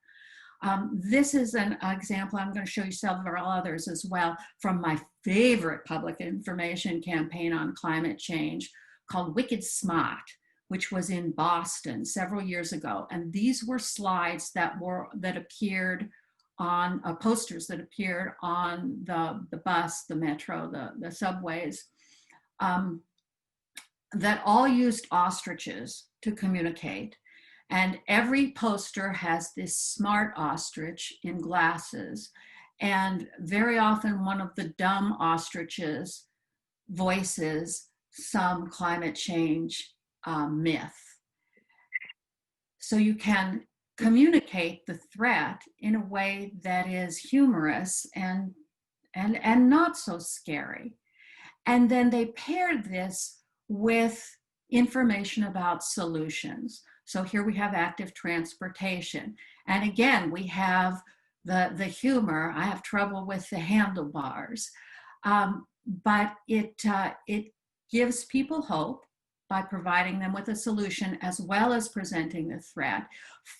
Speaker 9: This is an example, I'm going to show you several others as well, from my favorite public information campaign on climate change called Wicked Smart, which was in Boston several years ago. And these were slides that appeared on posters that appeared on the bus, the metro, the subways, that all used ostriches to communicate. And every poster has this smart ostrich in glasses. And very often one of the dumb ostriches voices some climate change myth. So you can communicate the threat in a way that is humorous and not so scary. And then they paired this with information about solutions. So here we have active transportation. And again, we have the humor. I have trouble with the handlebars. But it gives people hope by providing them with a solution as well as presenting the threat.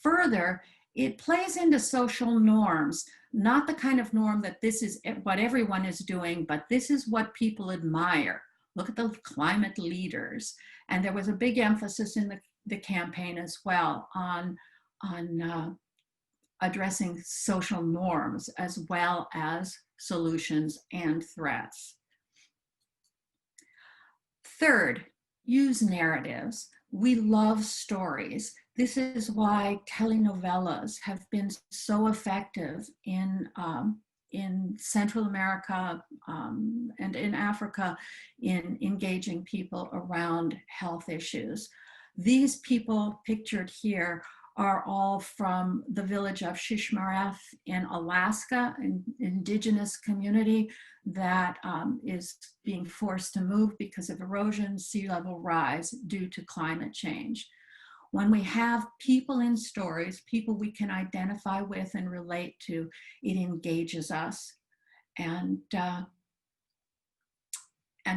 Speaker 9: Further, it plays into social norms, not the kind of norm that this is what everyone is doing, but this is what people admire. look at the climate leaders. And there was a big emphasis in the campaign as well on addressing social norms as well as solutions and threats. Third, use narratives. We love stories. This is why telenovelas have been so effective in Central America and in Africa in engaging people around health issues. These people pictured here are all from the village of Shishmaref in Alaska, an indigenous community that is being forced to move because of erosion, sea level rise due to climate change. When we have people in stories, people we can identify with and relate to, it engages us and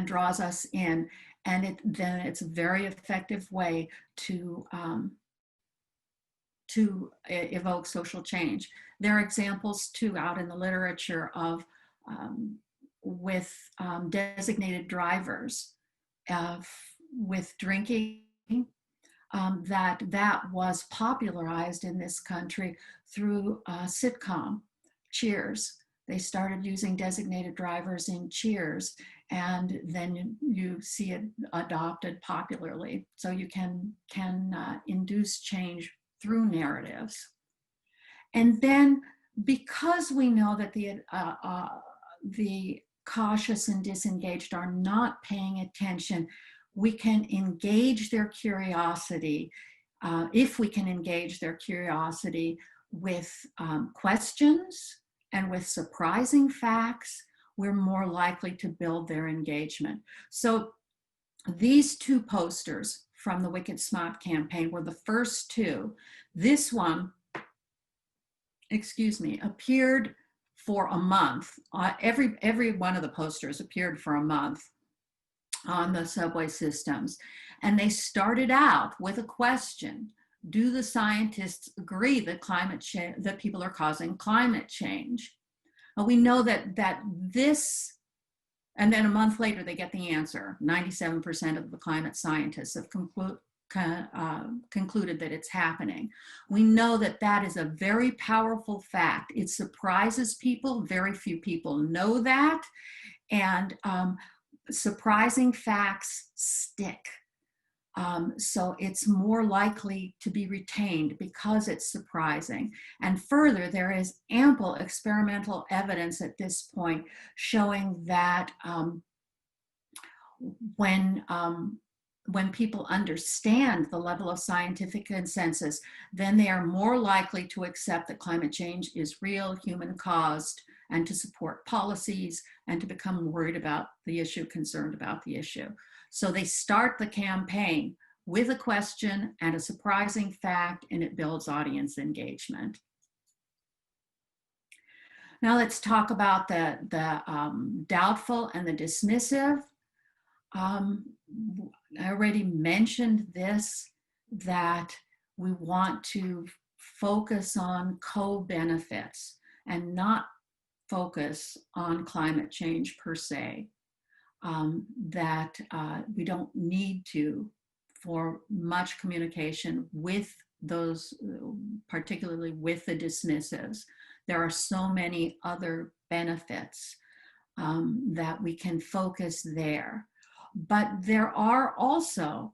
Speaker 9: draws us in. And then it's a very effective way to evoke social change. There are examples too out in the literature of with designated drivers with drinking, that was popularized in this country through a sitcom, Cheers. They started using designated drivers in Cheers, and then you see it adopted popularly. So you can induce change through narratives. And then because we know that the cautious and disengaged are not paying attention, we can engage their curiosity. If we can engage their curiosity with questions and with surprising facts, we're more likely to build their engagement. So these two posters from the Wicked Smart campaign were the first two. This one, appeared for a month. Every one of the posters appeared for a month on the subway systems. And they started out with a question: do the scientists agree that that people are causing climate change? Well, we know that this, and then a month later they get the answer. 97% of the climate scientists have concluded that it's happening. We know that that is a very powerful fact. It surprises people. Very few people know that. And surprising facts stick. So it's more likely to be retained because it's surprising. And further, there is ample experimental evidence at this point showing that when people understand the level of scientific consensus, then they are more likely to accept that climate change is real, human caused, and to support policies and to become worried about the issue, concerned about the issue. So they start the campaign with a question and a surprising fact, and it builds audience engagement. Now let's talk about the doubtful and the dismissive. I already mentioned this, that we want to focus on co-benefits and not focus on climate change per se. That we don't need to for much communication with those, particularly with the dismissives. There are so many other benefits that we can focus there. But there are also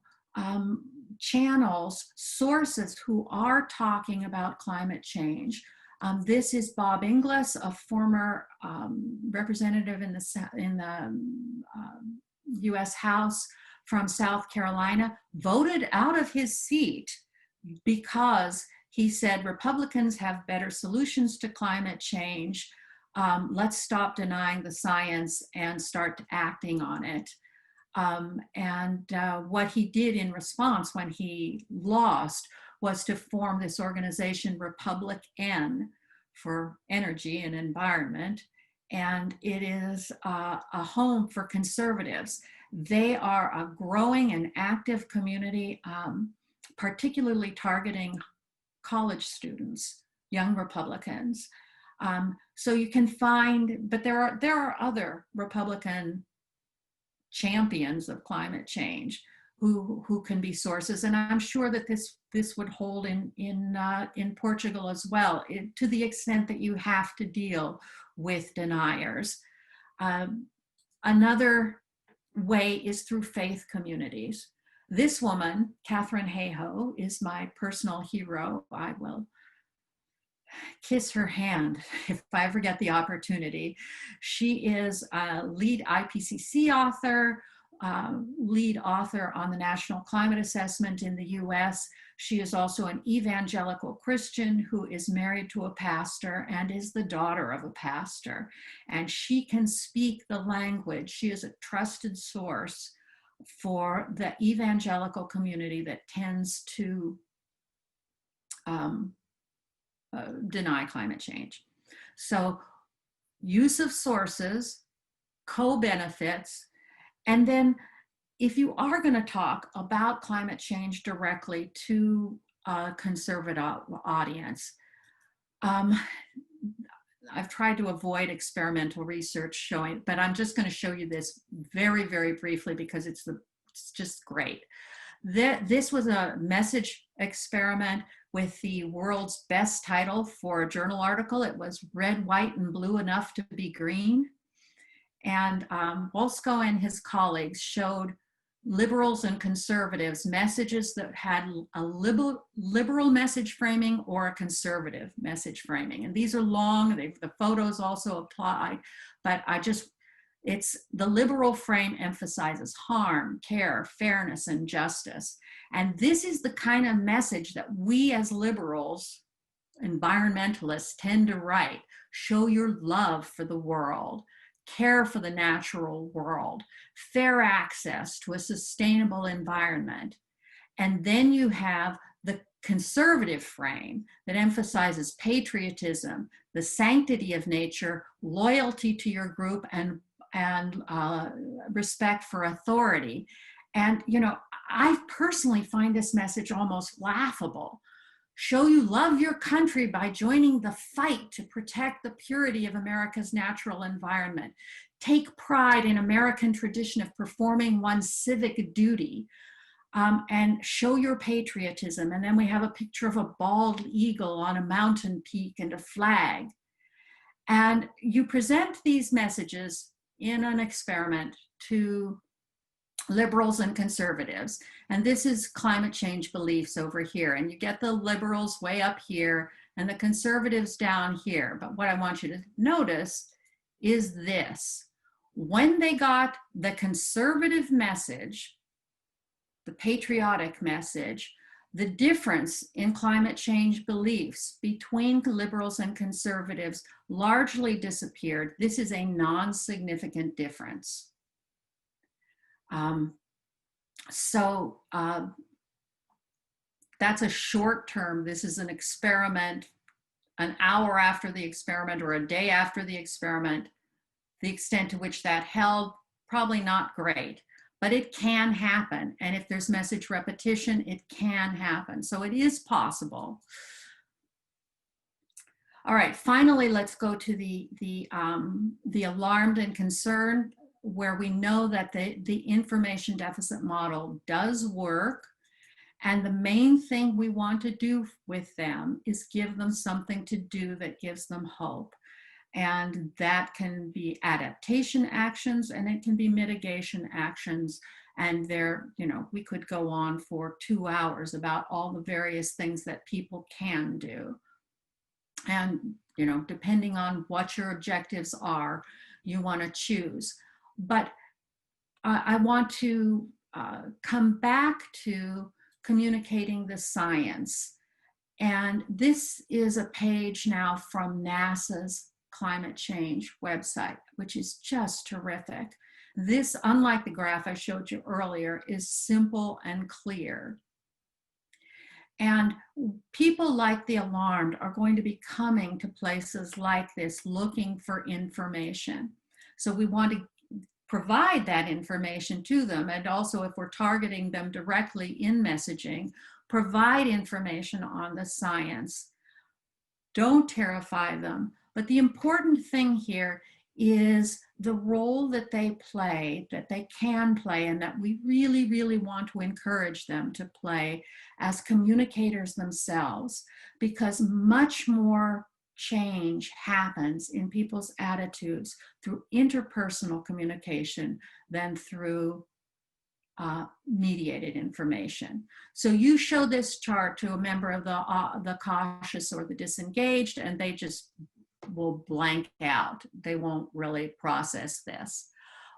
Speaker 9: channels, sources who are talking about climate change. This is Bob Inglis, a former representative in the US House from South Carolina, voted out of his seat because he said Republicans have better solutions to climate change. Let's stop denying the science and start acting on it. What he did in response when he lost was to form this organization, Republic N, for energy and environment. And it is a home for conservatives. They are a growing and active community, particularly targeting college students, young Republicans. So you can find, but there are other Republican champions of climate change who can be sources. And I'm sure that this would hold in Portugal as well, to the extent that you have to deal with deniers. Another way is through faith communities. This woman, Catherine Hayhoe, is my personal hero. I will kiss her hand if I ever get the opportunity. She is a lead IPCC author, lead author on the National Climate Assessment in the US. She is also an evangelical Christian who is married to a pastor and is the daughter of a pastor. And she can speak the language. She is a trusted source for the evangelical community that tends to deny climate change. So use of sources, co-benefits, and then if you are going to talk about climate change directly to a conservative audience, I've tried to avoid experimental research showing, but I'm just going to show you this very, very briefly because it's just great. This was a message experiment with the world's best title for a journal article. It was Red, White, and Blue Enough to Be Green. And Wolsko and his colleagues showed liberals and conservatives messages that had a liberal message framing or a conservative message framing. And these are long, the photos also apply, but it's the liberal frame emphasizes harm, care, fairness, and justice. And this is the kind of message that we as liberals, environmentalists, tend to write. Show your love for the world, care for the natural world, fair access to a sustainable environment. And then you have the conservative frame that emphasizes patriotism, the sanctity of nature, loyalty to your group, and respect for authority. And, you know, I personally find this message almost laughable. Show you love your country by joining the fight to protect the purity of America's natural environment. Take pride in American tradition of performing one's civic duty, and show your patriotism. And then we have a picture of a bald eagle on a mountain peak and a flag. And you present these messages in an experiment to liberals and conservatives. And this is climate change beliefs over here. And you get the liberals way up here and the conservatives down here. But what I want you to notice is this. When they got the conservative message, the patriotic message, the difference in climate change beliefs between liberals and conservatives largely disappeared. This is a non-significant difference. That's a short term. This is an experiment, an hour after the experiment or a day after the experiment. The extent to which that held, probably not great, but it can happen. And if there's message repetition, it can happen. So it is possible. All right, finally, let's go to the alarmed and concerned, where we know that the information deficit model does work. And the main thing we want to do with them is give them something to do that gives them hope. And that can be adaptation actions and it can be mitigation actions. And there, you know, we could go on for 2 hours about all the various things that people can do. And, you know, depending on what your objectives are, you want to choose. But I want to come back to communicating the science. And this is a page now from NASA's climate change website, which is just terrific. This, unlike the graph I showed you earlier, is simple and clear. And people like the alarmed are going to be coming to places like this looking for information. So we want to provide that information to them. And also, if we're targeting them directly in messaging, provide information on the science. Don't terrify them. But the important thing here is the role that they play, that they can play, and that we really, really want to encourage them to play as communicators themselves, because much more change happens in people's attitudes through interpersonal communication than through mediated information. So you show this chart to a member of the cautious or the disengaged, and they just will blank out. They won't really process this.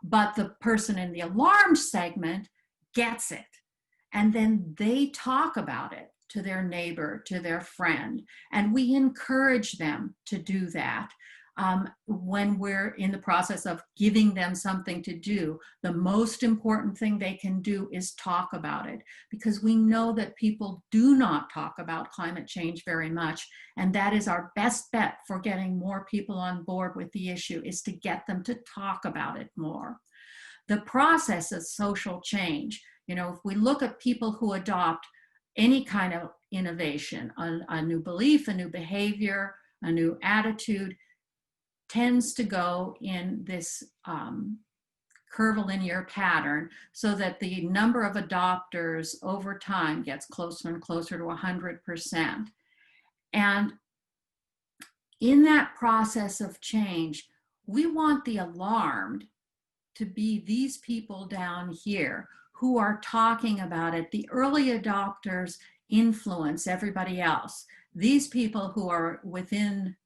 Speaker 9: But the person in the alarmed segment gets it. And then they talk about it to their neighbor, to their friend. And we encourage them to do that. When we're in the process of giving them something to do, the most important thing they can do is talk about it, because we know that people do not talk about climate change very much, and that is our best bet for getting more people on board with the issue, is to get them to talk about it more. The process of social change, you know, if we look at people who adopt any kind of innovation, a new belief, a new behavior, a new attitude, tends to go in this curvilinear pattern, so that the number of adopters over time gets closer and closer to 100%. And in that process of change, we want the alarmed to be these people down here who are talking about it. The early adopters influence everybody else. These people who are within,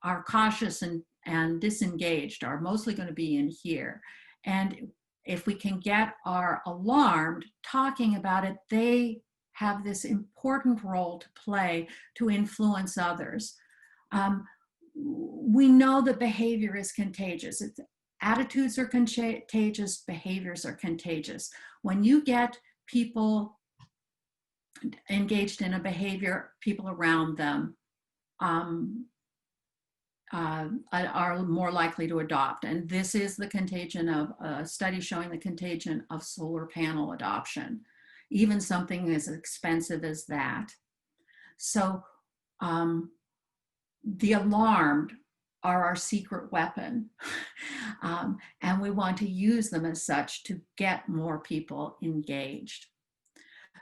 Speaker 9: are cautious and disengaged, are mostly going to be in here. And if we can get our alarmed talking about it, they have this important role to play to influence others. We know that behavior is contagious. Attitudes are contagious, behaviors are contagious. When you get people engaged in a behavior, people around them are more likely to adopt. And this is the contagion of a study showing the contagion of solar panel adoption, even something as expensive as that. So the alarmed are our secret weapon. And we want to use them as such to get more people engaged.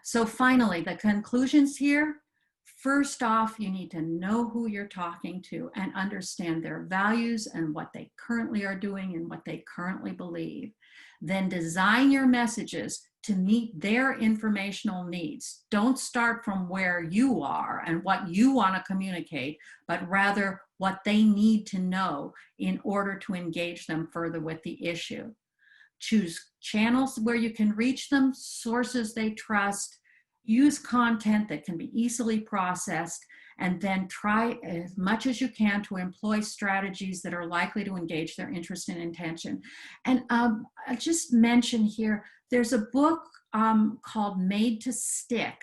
Speaker 9: So finally, the conclusions here. First off, you need to know who you're talking to and understand their values and what they currently are doing and what they currently believe. Then design your messages to meet their informational needs. Don't start from where you are and what you want to communicate, but rather what they need to know in order to engage them further with the issue. Choose channels where you can reach them, sources they trust. Use content that can be easily processed, and then try as much as you can to employ strategies that are likely to engage their interest and intention. And I'll just mention here, there's a book called Made to Stick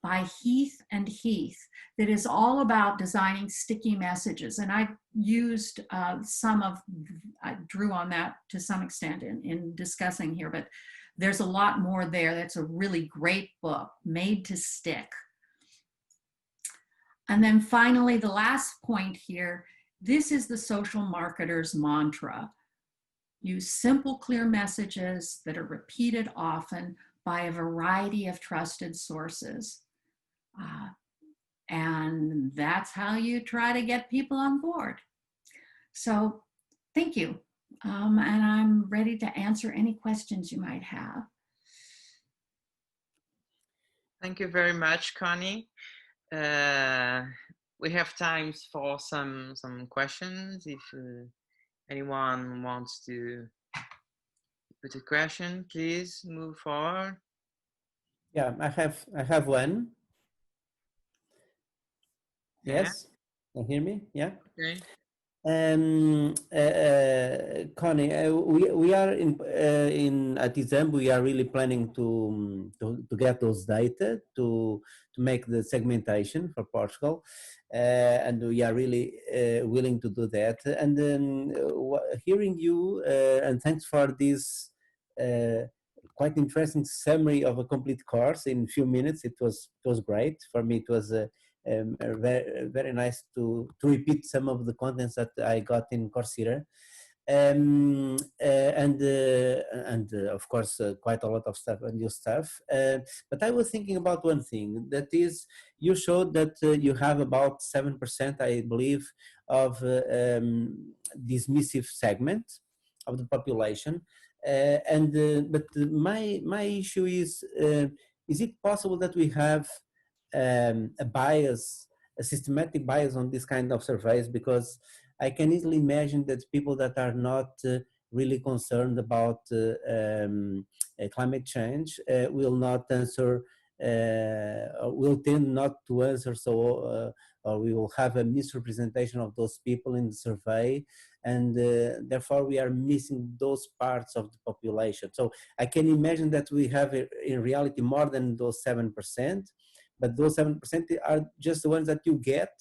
Speaker 9: by Heath and Heath that is all about designing sticky messages. And I used I drew on that to some extent in discussing here, but there's a lot more there. That's a really great book, Made to Stick. And then finally, the last point here, this is the social marketer's mantra. Use simple, clear messages that are repeated often by a variety of trusted sources. And that's how you try to get people on board. So thank you. And I'm ready to answer any questions you might have.
Speaker 8: Thank you very much, Connie. We have time for some questions. If anyone wants to put a question, please move forward.
Speaker 1: Yeah, I have one. Yes, can you hear me? Yeah.
Speaker 8: Okay.
Speaker 1: Connie, we are at ISAMB. We are really planning to get those data to make the segmentation for Portugal, and we are really willing to do that. And hearing you, and thanks for this quite interesting summary of a complete course in a few minutes. It was great for me. It was very, very nice to repeat some of the contents that I got in Coursera. and of course quite a lot of stuff, new stuff. But I was thinking about one thing, that is, you showed that you have about 7%, I believe, of dismissive segment of the population, but my issue is it possible that we have a bias, a systematic bias on this kind of surveys? Because I can easily imagine that people that are not really concerned about climate change will not answer, will tend not to answer, so or we will have a misrepresentation of those people in the survey, and therefore we are missing those parts of the population. So I can imagine that we have in reality more than those 7%, but those 7% are just the ones that you get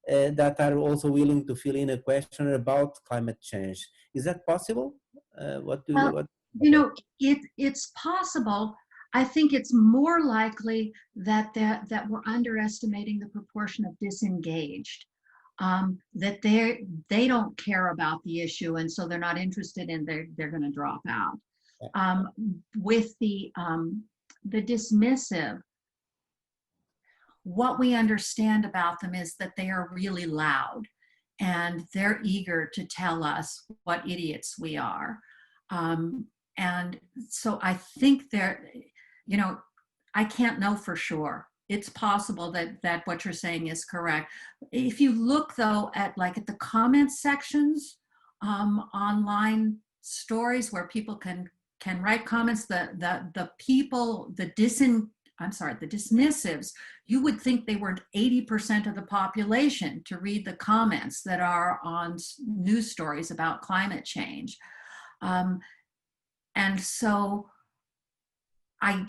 Speaker 1: that are also willing to fill in a question about climate change. Is that possible?
Speaker 9: You know, it's possible. I think it's more likely that we're underestimating the proportion of disengaged, that they don't care about the issue, and so they're not interested in, they're going to drop out. With the dismissive, what we understand about them is that they are really loud and they're eager to tell us what idiots we are. And so I think they're, you know, I can't know for sure. It's possible that what you're saying is correct. If you look though at the comment sections, online stories where people can write comments, the people, the dismissives, you would think they were 80% of the population to read the comments that are on news stories about climate change. And so I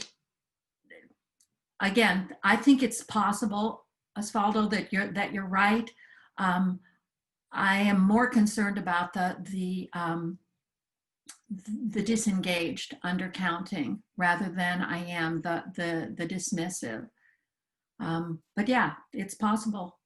Speaker 9: think it's possible, Osvaldo, that you're right. I am more concerned about the disengaged undercounting rather than I am the dismissive. But yeah, it's possible.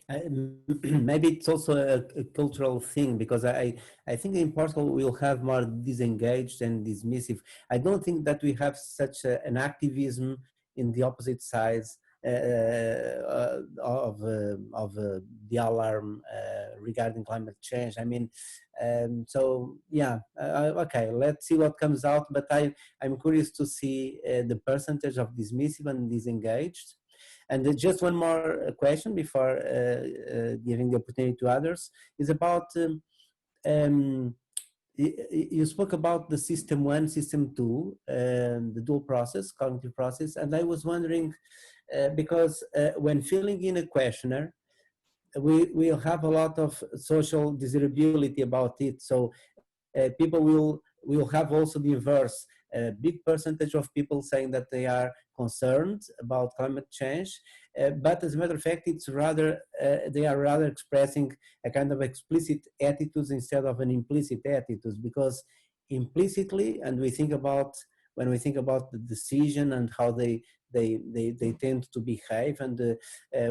Speaker 1: Maybe it's also a cultural thing, because I think in Portugal we'll have more disengaged and dismissive. I don't think that we have such an activism in the opposite sides of the alarm regarding climate change. I mean, so yeah, okay, let's see what comes out, but I'm curious to see the percentage of dismissive and disengaged. And just one more question before giving the opportunity to others is about, you spoke about the system 1, system 2, the dual process, cognitive process, and I was wondering, because when filling in a questionnaire, we'll have a lot of social desirability about it. So people will have also the inverse. A big percentage of people saying that they are concerned about climate change, but as a matter of fact, it's rather they are rather expressing a kind of explicit attitudes instead of an implicit attitudes, because implicitly, and when we think about the decision and how they tend to behave, and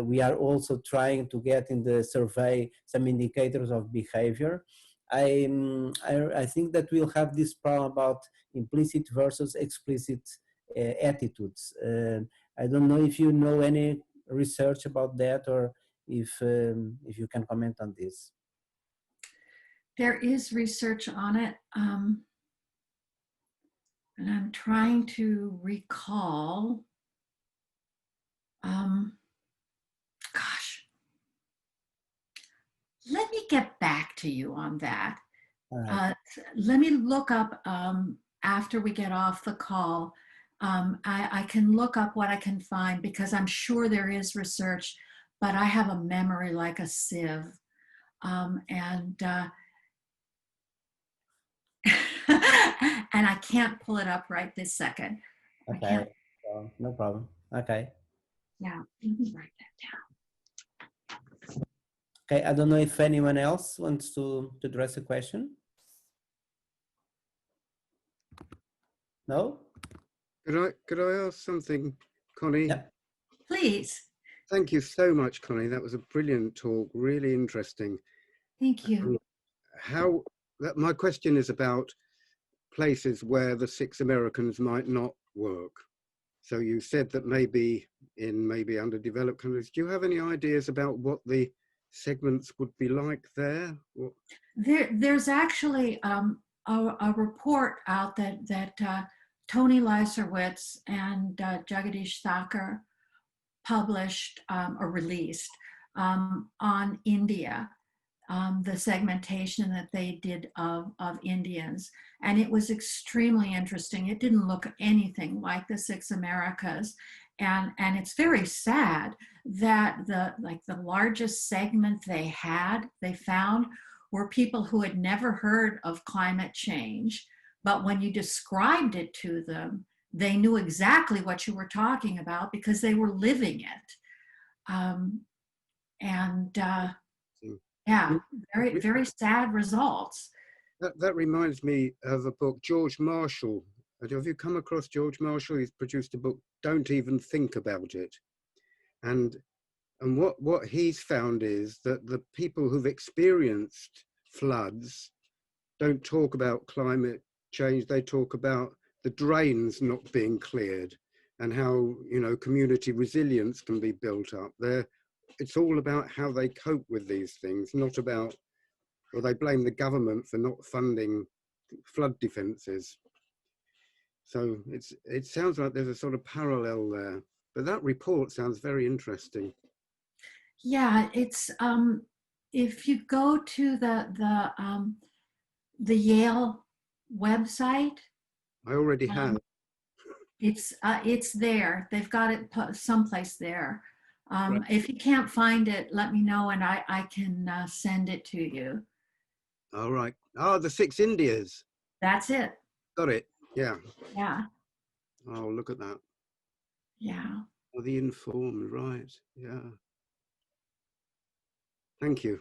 Speaker 1: we are also trying to get in the survey some indicators of behavior. I think that we'll have this problem about implicit versus explicit attitudes. I don't know if you know any research about that, or if you can comment on this.
Speaker 9: There is research on it, and I'm trying to recall. Gosh, let me get back to you on that. Right. Let me look up after we get off the call. I can look up what I can find, because I'm sure there is research, but I have a memory like a sieve. And I can't pull it up right this second.
Speaker 1: Okay, no problem. Okay.
Speaker 9: Yeah, let me write that down.
Speaker 1: Okay, I don't know if anyone else wants to address a question. No?
Speaker 2: Could I ask something, Connie?
Speaker 1: Yeah.
Speaker 9: Please.
Speaker 2: Thank you so much, Connie. That was a brilliant talk, really interesting.
Speaker 9: Thank you.
Speaker 2: How my question is about places where the 6 Americans might not work. So you said that maybe in underdeveloped countries. Do you have any ideas about what the segments would be like there?
Speaker 9: There's actually a report out that Tony Leiserowitz and Jagadish Thakur published or released on India, the segmentation that they did of Indians. And it was extremely interesting. It didn't look anything like the 6 Americas. And it's very sad that the largest segment they found were people who had never heard of climate change. But when you described it to them, they knew exactly what you were talking about because they were living it. Yeah, very, very sad results.
Speaker 2: That reminds me of a book, George Marshall. Have you come across George Marshall? He's produced a book, Don't Even Think About It. And what he's found is that the people who've experienced floods don't talk about climate change. They talk about the drains not being cleared and how, you know, community resilience can be built up there. It's all about how they cope with these things, not about, or they blame the government for not funding flood defences. So it sounds like there's a sort of parallel there, but that report sounds very interesting.
Speaker 9: Yeah, it's if you go to the Yale website.
Speaker 2: I already have.
Speaker 9: It's there. They've got it someplace there.
Speaker 2: Right.
Speaker 9: If you can't find it, let me know and I can send it to you.
Speaker 2: All right. Oh, the 6 Indias.
Speaker 9: That's it.
Speaker 2: Got it. Yeah.
Speaker 9: Yeah.
Speaker 2: Oh, look at that.
Speaker 9: Yeah.
Speaker 2: Oh, the informed, right. Yeah. Thank you.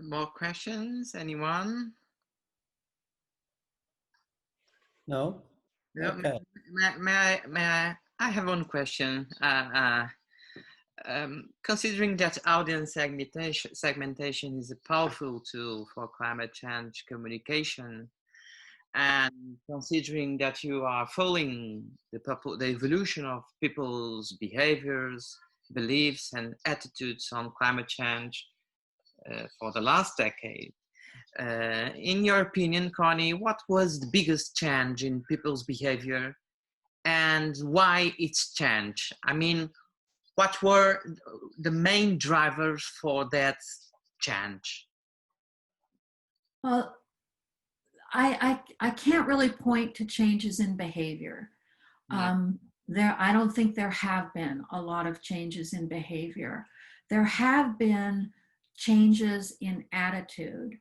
Speaker 8: More questions? Anyone?
Speaker 1: No?
Speaker 8: No,
Speaker 1: Okay.
Speaker 8: I have one question. Considering that audience segmentation is a powerful tool for climate change communication, and considering that you are following the evolution of people's behaviors, beliefs, and attitudes on climate change for the last decade, in your opinion, Connie, what was the biggest change in people's behavior and why it's changed? I mean, what were the main drivers for that change?
Speaker 9: Well, I can't really point to changes in behavior.
Speaker 8: Yeah.
Speaker 9: I don't think there have been a lot of changes in behavior. There have been changes in attitude.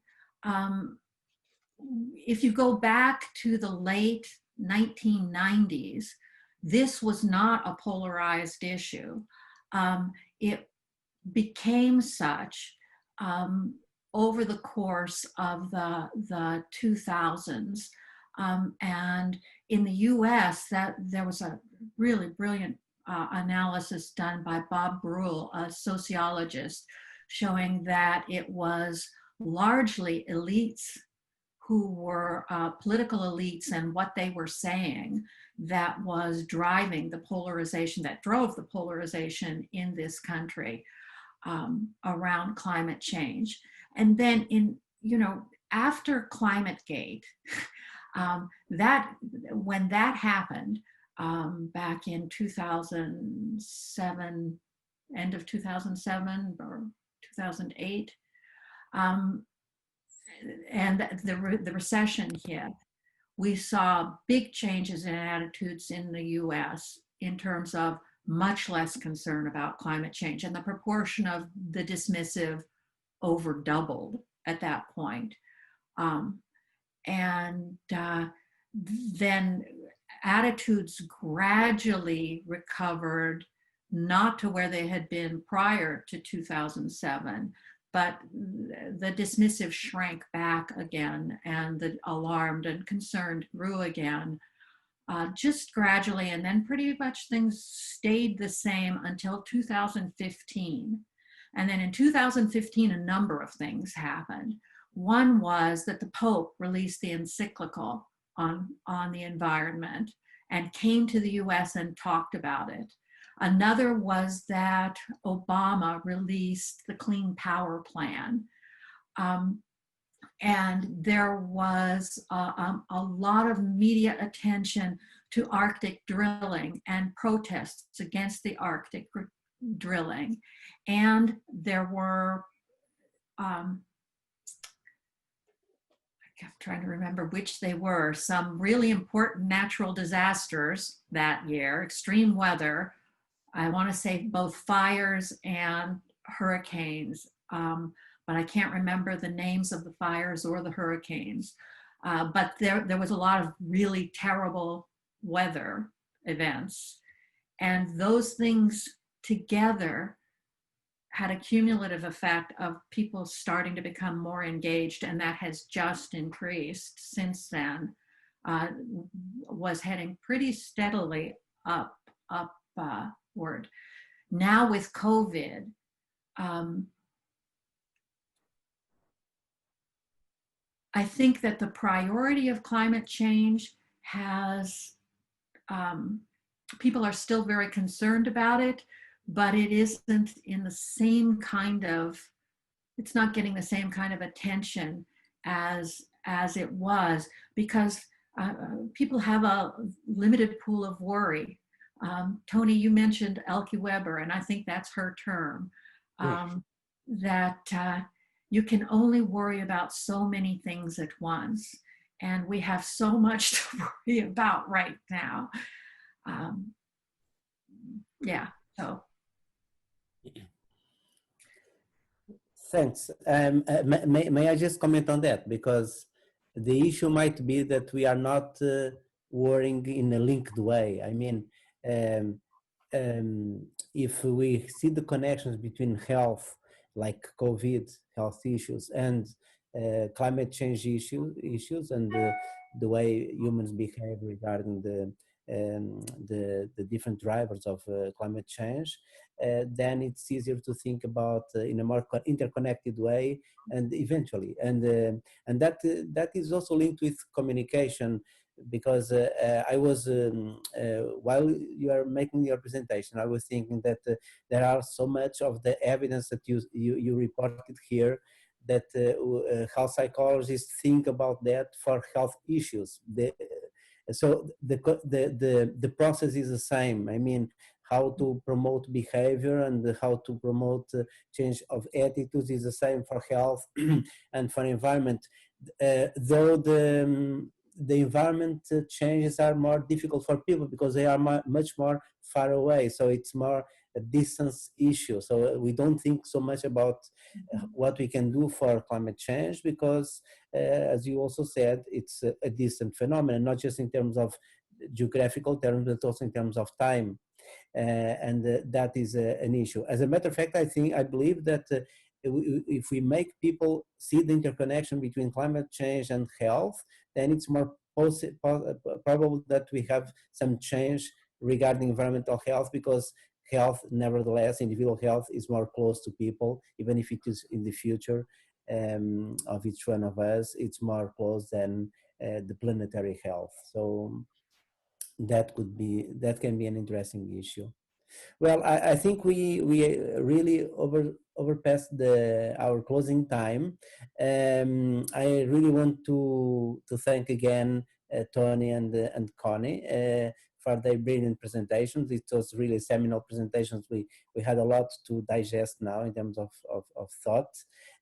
Speaker 9: If you go back to the late 1990s, this was not a polarized issue. It became such over the course of the 2000s. And in the US, there was a really brilliant analysis done by Bob Brule, a sociologist, showing that it was largely elites who were political elites and what they were saying that was driving the polarization, that drove the polarization in this country around climate change. And then after ClimateGate, when that happened back in 2007, end of 2007 or 2008, and the recession hit, we saw big changes in attitudes in the US in terms of much less concern about climate change, and the proportion of the dismissive over doubled at that point. Then attitudes gradually recovered, not to where they had been prior to 2007, but the dismissive shrank back again, and the alarmed and concerned grew again. just gradually, and then pretty much things stayed the same until 2015. And then in 2015, a number of things happened. One was that the Pope released the encyclical on the environment and came to the US and talked about it. Another was that Obama released the Clean Power Plan. And there was a lot of media attention to Arctic drilling and protests against the Arctic drilling. And there were, I'm trying to remember which they were, some really important natural disasters that year, extreme weather. I want to say both fires and hurricanes. But I can't remember the names of the fires or the hurricanes. But there was a lot of really terrible weather events. And those things together had a cumulative effect of people starting to become more engaged, and that has just increased since then, was heading pretty steadily upward. Now with COVID, I think that the priority of climate change has, people are still very concerned about it, but it isn't in the same kind of, it's not getting the same kind of attention as it was, because people have a limited pool of worry. Tony, you mentioned Elke Weber, and I think that's her term, that you can only worry about so many things at once. And we have so much to worry about right now. Yeah, so.
Speaker 1: Thanks. May I just comment on that? Because the issue might be that we are not worrying in a linked way. I mean, if we see the connections between health, like COVID, health issues, and climate change issues and the way humans behave regarding the different drivers of climate change, then it's easier to think about in a more interconnected way, and eventually, and that is also linked with communication, because I was, while you are making your presentation, I was thinking that there are so much of the evidence that you reported here, that how psychologists think about that for health issues. So the process is the same. I mean, how to promote behavior and how to promote change of attitudes is the same for health and for environment. Though the environment changes are more difficult for people because they are much more far away. So it's more a distance issue. So we don't think so much about what we can do for climate change, because as you also said, it's a distant phenomenon, not just in terms of geographical terms, but also in terms of time. And that is an issue. As a matter of fact, I believe that if we make people see the interconnection between climate change and health, then it's more probable that we have some change regarding environmental health, because health, nevertheless, individual health is more close to people, even if it is in the future of each one of us, it's more close than the planetary health. So that can be an interesting issue. Well, I think we really overpassed our closing time. I really want to thank again Tony and Connie for their brilliant presentations. It was really seminal presentations. We had a lot to digest now in terms of thought.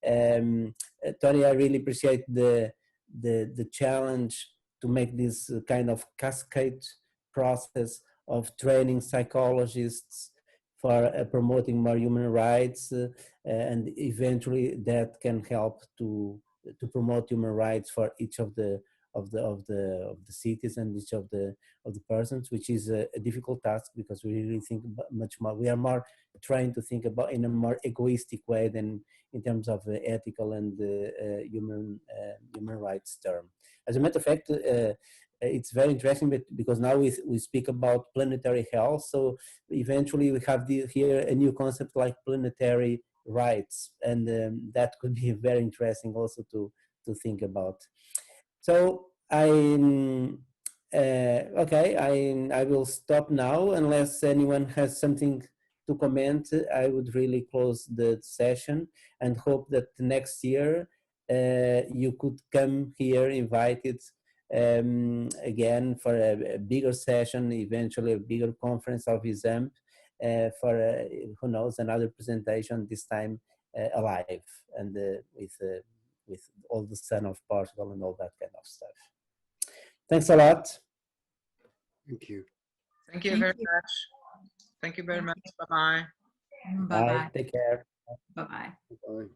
Speaker 1: Tony, I really appreciate the challenge to make this kind of cascade process of training psychologists for promoting more human rights, and eventually that can help to promote human rights for each of the cities and each of the persons, which is a difficult task, because we really think much more. We are more trying to think about in a more egoistic way than in terms of ethical and human rights term. As a matter of fact, it's very interesting, but because now we speak about planetary health, so eventually we have here a new concept like planetary rights, and that could be very interesting also to think about. So okay, I will stop now unless anyone has something to comment. I would really close the session and hope that next year you could come here invited again for a bigger session, eventually a bigger conference of ISAMB for who knows, another presentation, this time alive and with all the sun of Portugal and all that kind of stuff. Thanks a lot.
Speaker 2: Thank you.
Speaker 8: Thank you very much. Thank you very much. Bye-bye.
Speaker 9: Bye-bye.
Speaker 1: Bye. Take care.
Speaker 9: Bye-bye.
Speaker 2: Bye.